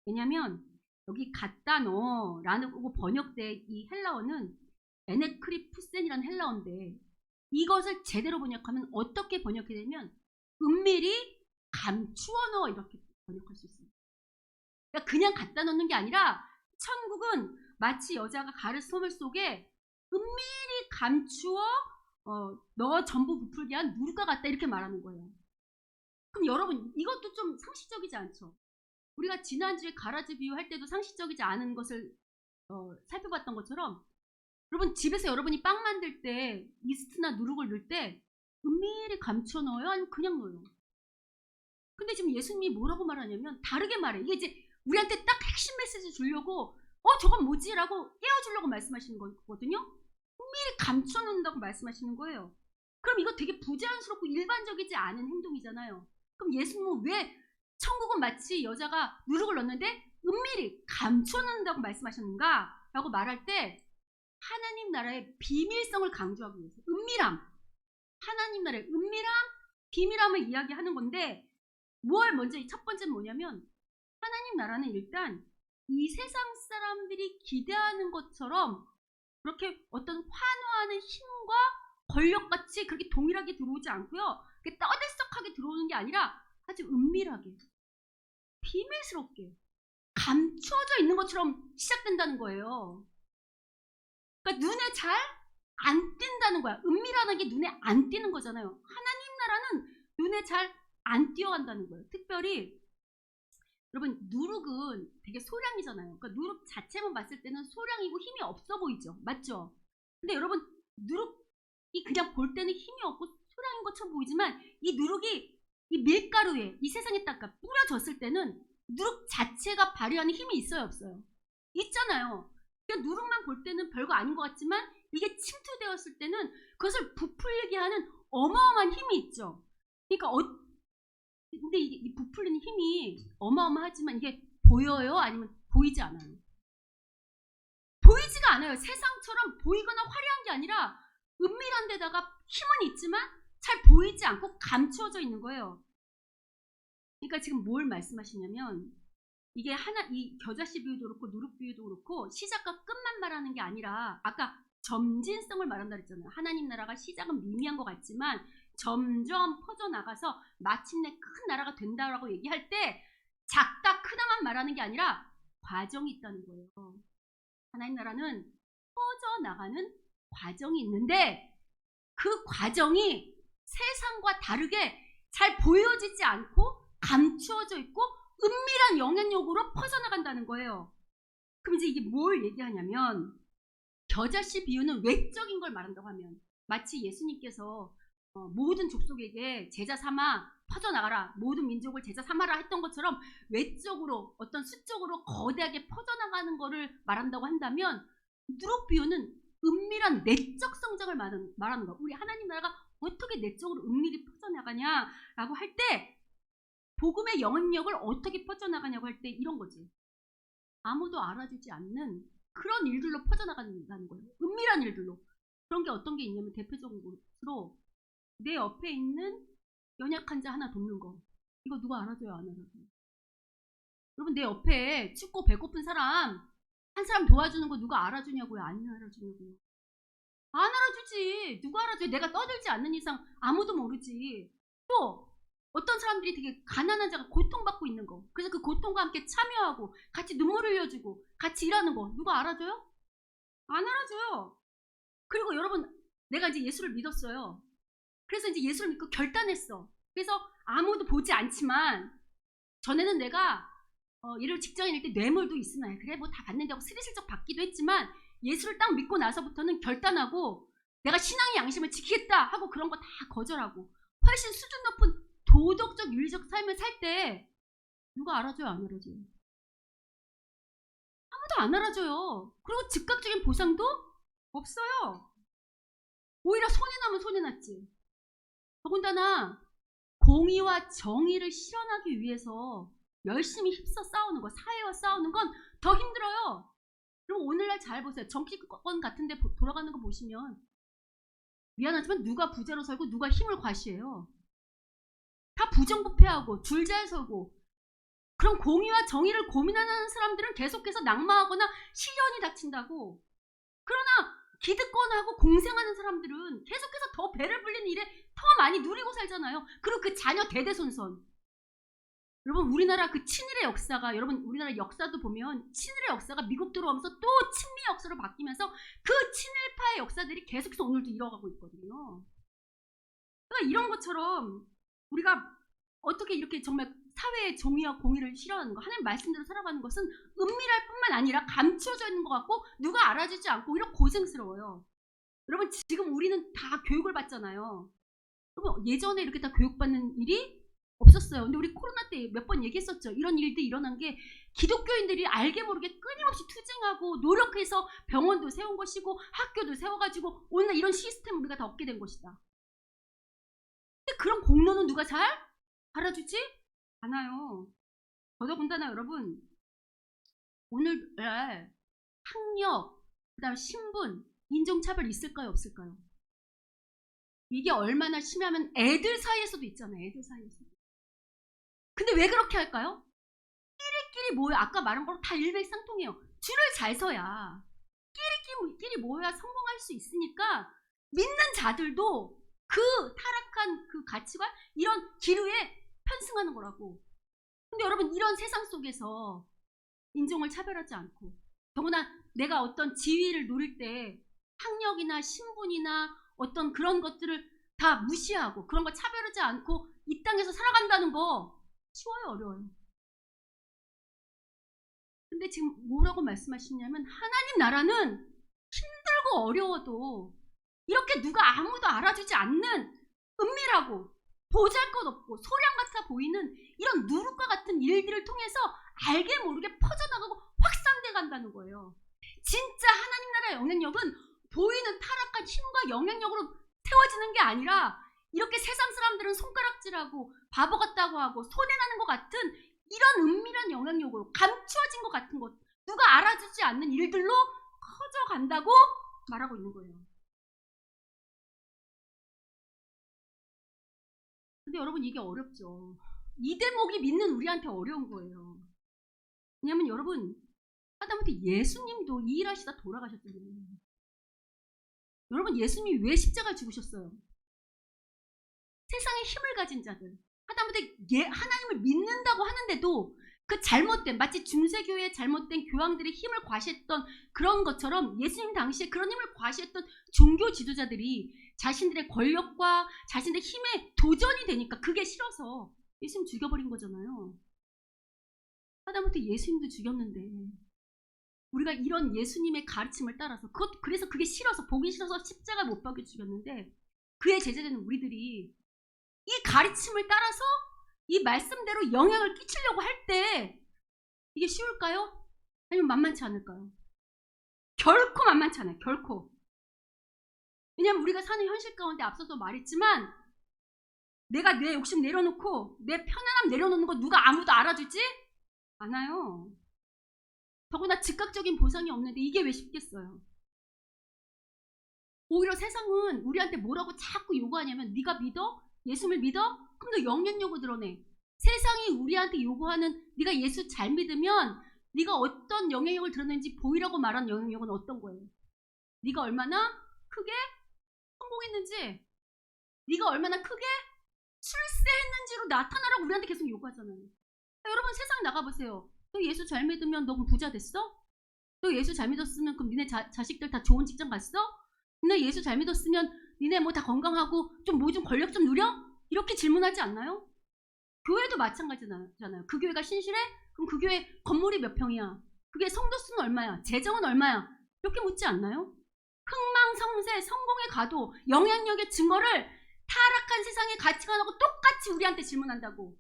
왜냐하면 여기 갖다 넣어 라는 번역된 이 헬라어는 에네크리푸센이라는 헬라어인데 이것을 제대로 번역하면 어떻게 번역해야 되면 은밀히 감추어 넣어 이렇게 번역할 수 있어요. 그러니까 그냥 갖다 넣는 게 아니라 천국은 마치 여자가 가르 소물 속에 은밀히 감추어 너 전부 부풀게 한 누룩과 같다 이렇게 말하는 거예요. 그럼 여러분 이것도 좀 상식적이지 않죠? 우리가 지난주에 가라지 비유 할 때도 상식적이지 않은 것을 살펴봤던 것처럼 여러분 집에서 여러분이 빵 만들 때 이스트나 누룩을 넣을 때 은밀히 감춰 넣어요? 아니면 그냥 넣어요? 근데 지금 예수님이 뭐라고 말하냐면 다르게 말해. 이게 이제 우리한테 딱 핵심 메시지 주려고 저건 뭐지? 라고 깨워주려고 말씀하시는 거거든요. 은밀히 감춰 놓는다고 말씀하시는 거예요. 그럼 이거 되게 부자연스럽고 일반적이지 않은 행동이잖아요. 그럼 예수님은 왜 천국은 마치 여자가 누룩을 넣는데 은밀히 감춰 놓는다고 말씀하셨는가? 라고 말할 때 하나님 나라의 비밀성을 강조하기 위해서 은밀함, 하나님 나라의 은밀함, 비밀함을 이야기하는 건데 뭘 먼저 첫 번째는 뭐냐면 하나님 나라는 일단 이 세상 사람들이 기대하는 것처럼 그렇게 어떤 환호하는 힘과 권력같이 그렇게 동일하게 들어오지 않고요. 떠들썩하게 들어오는 게 아니라 아주 은밀하게 비밀스럽게 감춰져 있는 것처럼 시작된다는 거예요. 그러니까 눈에 잘 안 띈다는 거야. 은밀하는 게 눈에 안 띄는 거잖아요. 하나님 나라는 눈에 잘 안 띄어간다는 거예요. 특별히 여러분 누룩은 되게 소량이잖아요. 그러니까 누룩 자체만 봤을 때는 소량이고 힘이 없어 보이죠. 맞죠? 근데 여러분 누룩이 그냥 볼 때는 힘이 없고 소량인 것처럼 보이지만 이 누룩이 이 밀가루에 이 세상에 딱 뿌려졌을 때는 누룩 자체가 발휘하는 힘이 있어요 없어요? 있잖아요. 그러니까 누룩만 볼 때는 별거 아닌 것 같지만 이게 침투되었을 때는 그것을 부풀리게 하는 어마어마한 힘이 있죠. 그러니까 근데 이 부풀리는 힘이 어마어마하지만 이게 보여요? 아니면 보이지 않아요? 보이지가 않아요. 세상처럼 보이거나 화려한 게 아니라 은밀한 데다가 힘은 있지만 잘 보이지 않고 감추어져 있는 거예요. 그러니까 지금 뭘 말씀하시냐면 이게 이 겨자씨 비유도 그렇고 누룩 비유도 그렇고 시작과 끝만 말하는 게 아니라 아까 점진성을 말한다 그랬잖아요. 하나님 나라가 시작은 미미한 것 같지만 점점 퍼져나가서 마침내 큰 나라가 된다라고 얘기할 때 작다 크다만 말하는 게 아니라 과정이 있다는 거예요. 하나님 나라는 퍼져나가는 과정이 있는데 그 과정이 세상과 다르게 잘 보여지지 않고 감추어져 있고 은밀한 영향력으로 퍼져나간다는 거예요. 그럼 이제 이게 뭘 얘기하냐면 겨자씨 비유는 외적인 걸 말한다고 하면 마치 예수님께서 모든 족속에게 제자 삼아 퍼져나가라, 모든 민족을 제자 삼아라 했던 것처럼 외적으로 어떤 수적으로 거대하게 퍼져나가는 거를 말한다고 한다면 누룩 비유는 은밀한 내적 성장을 말하는 거. 우리 하나님 나라가 어떻게 내적으로 은밀히 퍼져나가냐라고 할 때 복음의 영향력을 어떻게 퍼져나가냐고 할 때 이런 거지. 아무도 알아주지 않는 그런 일들로 퍼져나간다는 거예요. 은밀한 일들로. 그런 게 어떤 게 있냐면 대표적으로 내 옆에 있는 연약한 자 하나 돕는 거. 이거 누가 알아줘요, 안 알아줘요? 여러분 내 옆에 춥고 배고픈 사람 한 사람 도와주는 거 누가 알아주냐고요? 안 알아주냐고요? 안 알아주지. 누가 알아줘요? 내가 떠들지 않는 이상 아무도 모르지. 또 어떤 사람들이 되게 가난한 자가 고통받고 있는 거. 그래서 그 고통과 함께 참여하고 같이 눈물을 흘려주고 같이 일하는 거. 누가 알아줘요? 안 알아줘요. 그리고 여러분 내가 이제 예수를 믿었어요. 그래서 이제 예수를 믿고 결단했어. 그래서 아무도 보지 않지만 전에는 내가 예를 들어 직장인일 때 뇌물도 있으나 그래 뭐 다 받는다고 스리슬쩍 받기도 했지만 예수를 딱 믿고 나서부터는 결단하고 내가 신앙의 양심을 지키겠다 하고 그런 거 다 거절하고 훨씬 수준 높은 도덕적 윤리적 삶을 살 때 누가 알아줘요, 안 알아줘요? 아무도 안 알아줘요. 그리고 즉각적인 보상도 없어요. 오히려 손해나면 손해났지. 더군다나 공의와 정의를 실현하기 위해서 열심히 힘써 싸우는 거, 사회와 싸우는 건 더 힘들어요. 그럼 오늘날 잘 보세요. 정치권 같은 데 돌아가는 거 보시면 미안하지만 누가 부자로 살고 누가 힘을 과시해요. 다 부정부패하고 줄잘 서고 그럼 공의와 정의를 고민하는 사람들은 계속해서 낙마하거나 실현이 닥친다고. 그러나 기득권하고 공생하는 사람들은 계속해서 더 배를 불리는 일에 더 많이 누리고 살잖아요. 그리고 그 자녀 대대손손. 여러분 우리나라 그 친일의 역사가 여러분 우리나라 역사도 보면 친일의 역사가 미국 들어오면서 또 친미 역사로 바뀌면서 그 친일파의 역사들이 계속해서 오늘도 이어가고 있거든요. 그러니까 이런 것처럼 우리가 어떻게 이렇게 정말 사회의 정의와 공의를 실현하는 거 하나님 말씀대로 살아가는 것은 은밀할 뿐만 아니라 감춰져 있는 것 같고 누가 알아주지 않고 이런 고생스러워요. 여러분 지금 우리는 다 교육을 받잖아요. 여러분 예전에 이렇게 다 교육받는 일이 없었어요. 근데 우리 코로나 때 몇 번 얘기했었죠. 이런 일들이 일어난 게 기독교인들이 알게 모르게 끊임없이 투쟁하고 노력해서 병원도 세운 것이고 학교도 세워가지고 오늘 이런 시스템을 우리가 다 얻게 된 것이다. 근데 그런 공로는 누가 잘 알아주지 않아요. 더더군다나 여러분 오늘날 학력, 그다음 신분, 인종차별 있을까요? 없을까요? 이게 얼마나 심하면 애들 사이에서도 있잖아요. 애들 사이에서. 근데 왜 그렇게 할까요? 끼리끼리 모여 아까 말한 거로 다 일맥상통해요. 줄을 잘 서야 끼리끼리 모여야 성공할 수 있으니까 믿는 자들도 그 타락한 그 가치관 이런 기류에 편승하는 거라고. 근데 여러분 이런 세상 속에서 인종을 차별하지 않고 더구나 내가 어떤 지위를 누릴 때 학력이나 신분이나 어떤 그런 것들을 다 무시하고 그런 거 차별하지 않고 이 땅에서 살아간다는 거 쉬워요, 어려워요? 근데 지금 뭐라고 말씀하시냐면 하나님 나라는 힘들고 어려워도 이렇게 누가 아무도 알아주지 않는 은밀하고 보잘것없고 소량 같아 보이는 이런 누룩과 같은 일들을 통해서 알게 모르게 퍼져나가고 확산돼 간다는 거예요. 진짜 하나님 나라의 영향력은 보이는 타락한 힘과 영향력으로 태워지는 게 아니라 이렇게 세상 사람들은 손가락질하고 바보 같다고 하고 손해나는 것 같은 이런 은밀한 영향력으로 감추어진 것 같은 것 누가 알아주지 않는 일들로 커져간다고 말하고 있는 거예요. 근데 여러분 이게 어렵죠. 이 대목이 믿는 우리한테 어려운 거예요. 왜냐면 여러분 하다못해 예수님도 이 일하시다 돌아가셨잖아요. 여러분, 예수님이 왜 십자가를 죽으셨어요? 세상에 힘을 가진 자들, 하다못해 하나님을 믿는다고 하는데도 그 잘못된, 마치 중세교회의 잘못된 교황들의 힘을 과시했던 그런 것처럼 예수님 당시에 그런 힘을 과시했던 종교 지도자들이 자신들의 권력과 자신들의 힘에 도전이 되니까 그게 싫어서 예수님 죽여버린 거잖아요. 하다못해 예수님도 죽였는데 우리가 이런 예수님의 가르침을 따라서 그래서 그게 싫어서, 보기 싫어서 십자가 못 박혀 죽였는데, 그의 제자되는 우리들이 이 가르침을 따라서 이 말씀대로 영향을 끼치려고 할 때 이게 쉬울까요? 아니면 만만치 않을까요? 결코 만만치 않아요. 결코. 왜냐하면 우리가 사는 현실 가운데 앞서서 말했지만, 내가 내 욕심 내려놓고 내 편안함 내려놓는 거 누가 아무도 알아주지 않아요. 더구나 즉각적인 보상이 없는데 이게 왜 쉽겠어요? 오히려 세상은 우리한테 뭐라고 자꾸 요구하냐면, 네가 믿어? 예수를 믿어? 그럼 너 영향력을 드러내. 세상이 우리한테 요구하는, 네가 예수 잘 믿으면 네가 어떤 영향력을 드러내는지 보이라고 말한 영향력은 어떤 거예요? 네가 얼마나 크게 성공했는지, 네가 얼마나 크게 출세했는지로 나타나라고 우리한테 계속 요구하잖아요. 여러분, 세상 나가보세요. 너 예수 잘 믿으면 너 부자 됐어? 너 예수 잘 믿었으면 그럼 니네 자식들 다 좋은 직장 갔어? 너 예수 잘 믿었으면 니네 뭐 다 건강하고 좀 뭐 좀 권력 좀 누려? 이렇게 질문하지 않나요? 교회도 마찬가지잖아요. 그 교회가 신실해? 그럼 그 교회 건물이 몇 평이야? 그게 성도 수는 얼마야? 재정은 얼마야? 이렇게 묻지 않나요? 흥망성쇠, 성공의 가도, 영향력의 증거를 타락한 세상의 가치관하고 똑같이 우리한테 질문한다고.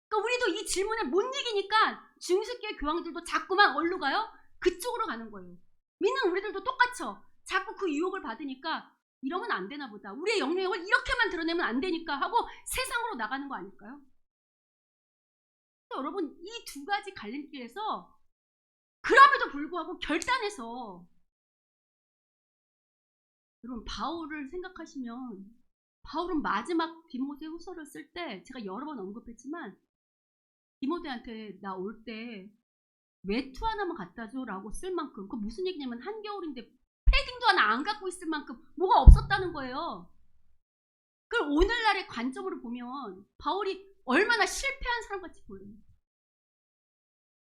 그러니까 우리도 이 질문에 못 이기니까 중세교회 교황들도 자꾸만 어디로 가요? 그쪽으로 가는 거예요. 믿는 우리들도 똑같죠. 자꾸 그 유혹을 받으니까 이러면 안 되나 보다, 우리의 영향력을 이렇게만 드러내면 안 되니까 하고 세상으로 나가는 거 아닐까요? 여러분, 이 두 가지 갈림길에서 그럼에도 불구하고 결단해서, 여러분, 바울을 생각하시면, 바울은 마지막 디모데후서를 쓸 때 제가 여러 번 언급했지만, 디모데한테 나 올 때 외투 하나만 갖다 줘라고 쓸 만큼, 그 무슨 얘기냐면 한겨울인데 패딩도 하나 안 갖고 있을 만큼 뭐가 없었다는 거예요. 그걸 오늘날의 관점으로 보면 바울이 얼마나 실패한 사람같이 보여요.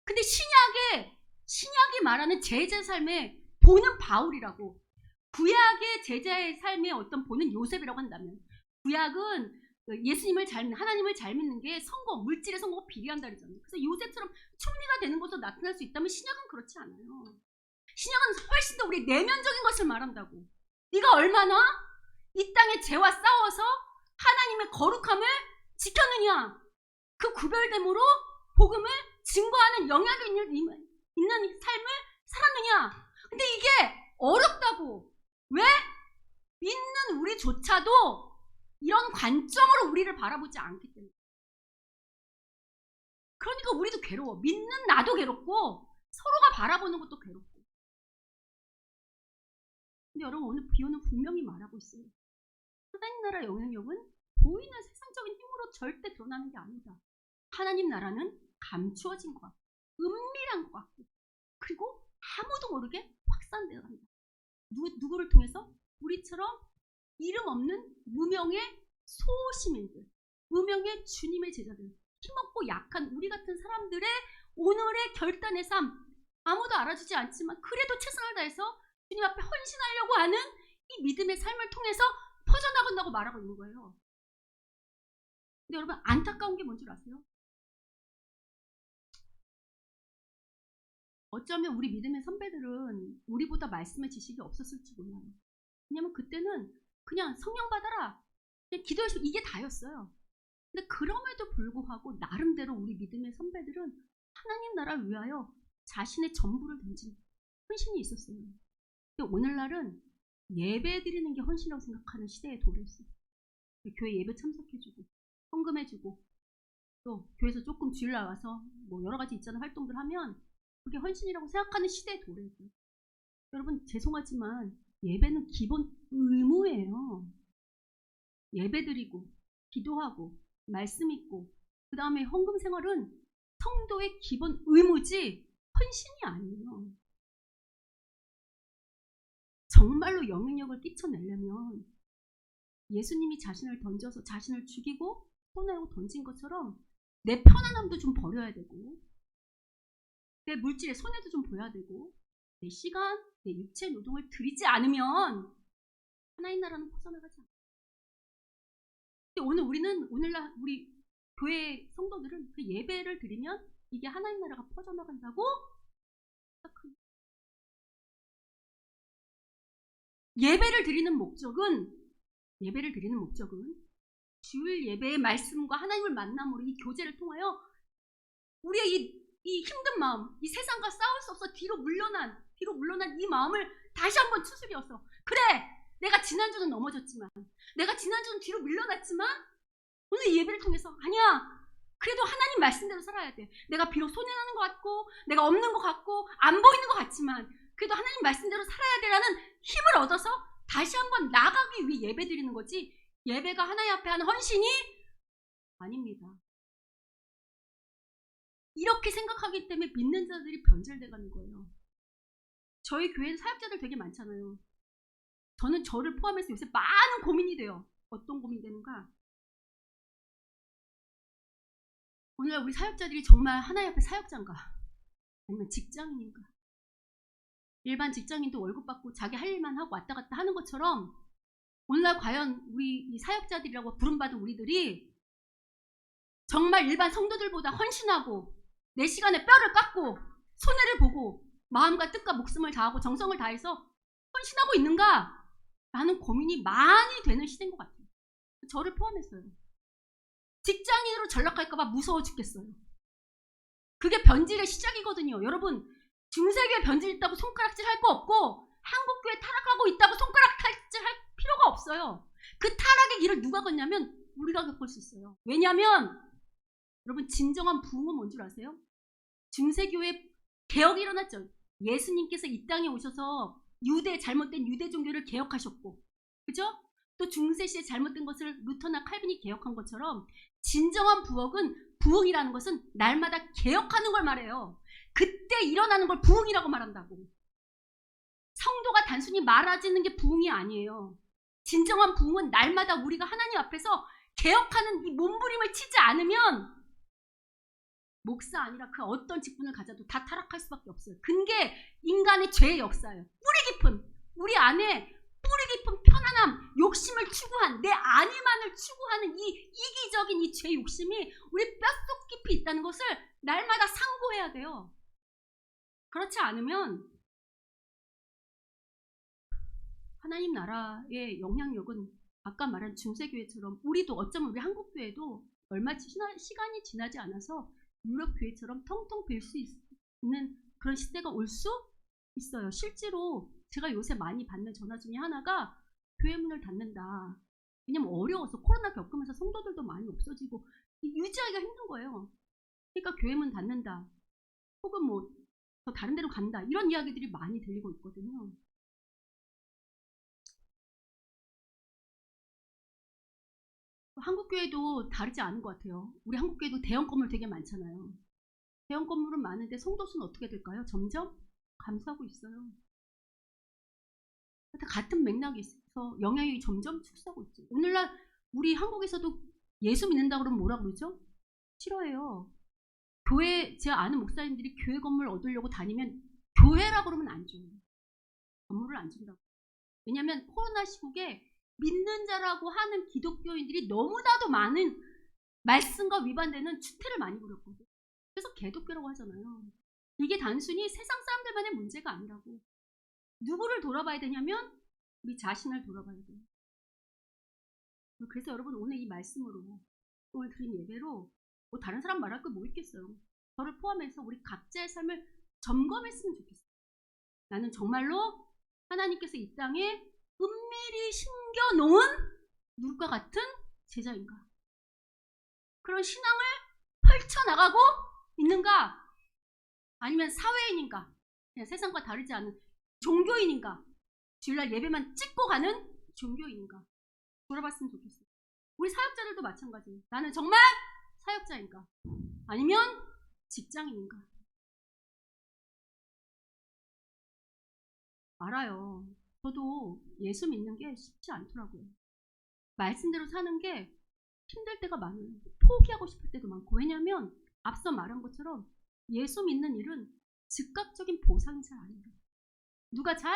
근데 신약이 말하는 제자 삶의 보는 바울이라고, 구약의 제자의 삶의 어떤 보는 요셉이라고 한다면, 구약은 예수님을 잘 믿는, 하나님을 잘 믿는 게 성공, 물질의 성공과 비례한다 그러잖아요. 그래서 요셉처럼 총리가 되는 것으로 나타날 수 있다면 신약은 그렇지 않아요. 신약은 훨씬 더 우리 내면적인 것을 말한다고. 네가 얼마나 이 땅의 죄와 싸워서 하나님의 거룩함을 지켰느냐, 그 구별됨으로 복음을 증거하는 영향이 있는 삶을 살았느냐. 근데 이게 어렵다고. 왜? 믿는 우리조차도 이런 관점으로 우리를 바라보지 않기 때문에. 그러니까 우리도 괴로워. 믿는 나도 괴롭고 서로가 바라보는 것도 괴롭고. 근데 여러분, 오늘 비유는 분명히 말하고 있어요. 하나님 나라 영향력은 보이는 세상적인 힘으로 절대 드러나는 게 아니다. 하나님 나라는 감추어진 것 같고, 은밀한 것 같고, 그리고 아무도 모르게 확산되어 간다. 누구를 통해서? 우리처럼 이름 없는 무명의 소시민들, 무명의 주님의 제자들, 힘없고 약한 우리 같은 사람들의 오늘의 결단의 삶, 아무도 알아주지 않지만 그래도 최선을 다해서 주님 앞에 헌신하려고 하는 이 믿음의 삶을 통해서 퍼져나간다고 말하고 있는 거예요. 근데 여러분, 안타까운 게 뭔 줄 아세요? 어쩌면 우리 믿음의 선배들은 우리보다 말씀의 지식이 없었을지 몰라요. 왜냐면 그때는 그냥 성령 받아라, 그냥 기도해서 이게 다였어요. 근데 그럼에도 불구하고 나름대로 우리 믿음의 선배들은 하나님 나라를 위하여 자신의 전부를 던진 헌신이 있었어요. 근데 오늘날은 예배 드리는 게 헌신이라고 생각하는 시대에 도래했어요. 교회 예배 참석해주고 헌금해주고 또 교회에서 조금 주일 나와서 뭐 여러 가지 있잖아요, 활동들 하면 그게 헌신이라고 생각하는 시대에 도래했어요. 여러분, 죄송하지만 예배는 기본 의무예요. 예배 드리고 기도하고 말씀 읽고 그 다음에 헌금 생활은 성도의 기본 의무지 헌신이 아니에요. 정말로 영향력을 끼쳐내려면 예수님이 자신을 던져서 자신을 죽이고 손해고 던진 것처럼 내 편안함도 좀 버려야 되고 내 물질의 손해도 좀 보여야 되고 내 시간, 내 육체 노동을 들이지 않으면 하나님 나라는 퍼져나가지 않아요. 근데 오늘날 우리 교회 성도들은 그 예배를 드리면 이게 하나님 나라가 퍼져나간다고 생각합니다. 예배를 드리는 목적은 주일 예배의 말씀과 하나님을 만남으로 이 교제를 통하여 우리의 이 힘든 마음, 이 세상과 싸울 수 없어 뒤로 물러난 이 마음을 다시 한번 추스려서 그래, 내가 지난주는 넘어졌지만, 내가 지난주는 뒤로 물러났지만 오늘 이 예배를 통해서 아니야, 그래도 하나님 말씀대로 살아야 돼. 내가 비록 손해나는 것 같고 내가 없는 것 같고 안 보이는 것 같지만 그래도 하나님 말씀대로 살아야 되라는 힘을 얻어서 다시 한번 나가기 위해 예배 드리는 거지, 예배가 하나님 앞에 하는 헌신이 아닙니다. 이렇게 생각하기 때문에 믿는 자들이 변절돼 가는 거예요. 저희 교회는 사역자들 되게 많잖아요. 저는 저를 포함해서 요새 많은 고민이 돼요. 어떤 고민이 되는가? 오늘날 우리 사역자들이 정말 하나님 앞에 사역자인가? 아니면 직장인인가? 일반 직장인도 월급 받고 자기 할 일만 하고 왔다 갔다 하는 것처럼 오늘날 과연 우리 이 사역자들이라고 부름받은 우리들이 정말 일반 성도들보다 헌신하고 내 시간에 뼈를 깎고 손해를 보고 마음과 뜻과 목숨을 다하고 정성을 다해서 헌신하고 있는가? 라는 고민이 많이 되는 시대인 것 같아요. 저를 포함했어요. 직장인으로 전락할까봐 무서워 죽겠어요. 그게 변질의 시작이거든요. 여러분, 중세교회 변질 있다고 손가락질 할 거 없고 한국교회 타락하고 있다고 손가락질 할 필요가 없어요. 그 타락의 길을 누가 걷냐면 우리가 겪을 수 있어요. 왜냐하면 여러분, 진정한 부흥은 뭔 줄 아세요? 중세교회 개혁이 일어났죠. 예수님께서 이 땅에 오셔서 잘못된 유대 종교를 개혁하셨고, 그죠? 또 중세시에 잘못된 것을 루터나 칼빈이 개혁한 것처럼 진정한 부흥이라는 것은 날마다 개혁하는 걸 말해요. 그때 일어나는 걸 부흥이라고 말한다고. 성도가 단순히 말아지는 게 부흥이 아니에요. 진정한 부흥은 날마다 우리가 하나님 앞에서 개혁하는 이 몸부림을 치지 않으면 목사 아니라 그 어떤 직분을 가져도 다 타락할 수밖에 없어요. 그게 인간의 죄의 역사예요. 우리 안에 뿌리 깊은 편안함, 욕심을 추구한, 내 안위만을 추구하는 이 이기적인 이 죄 욕심이 우리 뼛속 깊이 있다는 것을 날마다 상고해야 돼요. 그렇지 않으면 하나님 나라의 영향력은 아까 말한 중세교회처럼, 우리도 어쩌면 우리 한국교회도 얼마 시간이 지나지 않아서 유럽교회처럼 텅텅 빌 수 있는 그런 시대가 올 수 있어요. 실제로 제가 요새 많이 받는 전화 중에 하나가 교회 문을 닫는다. 왜냐면 어려워서 코로나 겪으면서 성도들도 많이 없어지고 유지하기가 힘든 거예요. 그러니까 교회 문 닫는다. 혹은 뭐 더 다른 데로 간다. 이런 이야기들이 많이 들리고 있거든요. 한국교회도 다르지 않은 것 같아요. 우리 한국교회도 대형 건물 되게 많잖아요. 대형 건물은 많은데 성도 수는 어떻게 될까요? 점점 감소하고 있어요. 같은 맥락이 있어서 영향력이 점점 축소하고 있죠. 오늘날 우리 한국에서도 예수 믿는다 그러면 뭐라 그러죠? 싫어해요. 제 아는 목사님들이 교회 건물 얻으려고 다니면 교회라 그러면 안 줘요. 건물을 안 준다고. 왜냐하면 코로나 시국에 믿는 자라고 하는 기독교인들이 너무나도 많은 말씀과 위반되는 추태를 많이 부렸거든요. 그래서 개독교라고 하잖아요. 이게 단순히 세상 사람들만의 문제가 아니라고. 누구를 돌아봐야 되냐면 우리 자신을 돌아봐야 돼요. 그래서 여러분, 오늘 이 말씀으로, 오늘 드린 예배로 뭐 다른 사람 말할 거 뭐 있겠어요. 저를 포함해서 우리 각자의 삶을 점검했으면 좋겠어요. 나는 정말로 하나님께서 이 땅에 은밀히 심겨놓은 누굴과 같은 제자인가? 그런 신앙을 펼쳐나가고 있는가? 아니면 사회인인가? 그냥 세상과 다르지 않은 종교인인가? 주일날 예배만 찍고 가는 종교인인가? 돌아봤으면 좋겠어요. 우리 사역자들도 마찬가지예요. 나는 정말 사역자인가? 아니면 직장인인가? 알아요. 저도 예수 믿는 게 쉽지 않더라고요. 말씀대로 사는 게 힘들 때가 많아요. 포기하고 싶을 때도 많고. 왜냐하면 앞서 말한 것처럼 예수 믿는 일은 즉각적인 보상이 잘 안 돼요. 누가 잘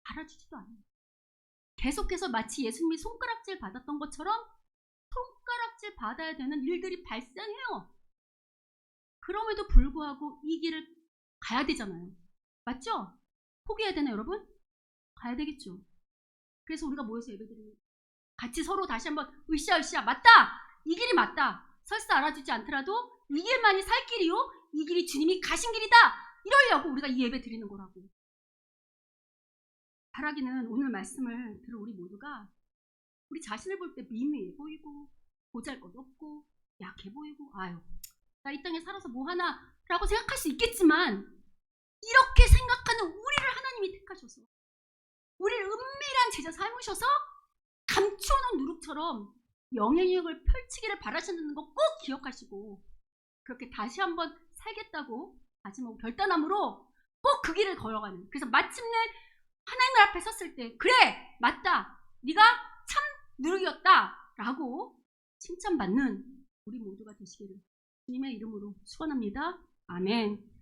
알아주지도 않아요. 계속해서 마치 예수님이 손가락질 받았던 것처럼 손가락질 받아야 되는 일들이 발생해요. 그럼에도 불구하고 이 길을 가야 되잖아요. 맞죠? 포기해야 되나 여러분? 가야 되겠죠. 그래서 우리가 모여서 예배드리는 같이 서로 다시 한번 으쌰으쌰 맞다! 이 길이 맞다! 설사 알아주지 않더라도 이 길만이 살 길이요? 이 길이 주님이 가신 길이다! 이러려고 우리가 이 예배 드리는 거라고. 바라기는 오늘 말씀을 들은 우리 모두가 우리 자신을 볼 때 미미해 보이고 보잘것없고 약해 보이고 아유 나 이 땅에 살아서 뭐하나 라고 생각할 수 있겠지만 이렇게 생각하는 우리를 하나님이 택하셔서 우리를 은밀한 제자 삼으셔서 감추어놓은 누룩처럼 영향력을 펼치기를 바라시는 거 꼭 기억하시고 그렇게 다시 한번 살겠다고 다짐하고 결단함으로 꼭 그 길을 걸어가는 그래서 마침내 하나님 앞에 섰을 때 그래 맞다 네가 참 누룩이었다 라고 칭찬받는 우리 모두가 되시기를 주님의 이름으로 축원합니다. 아멘.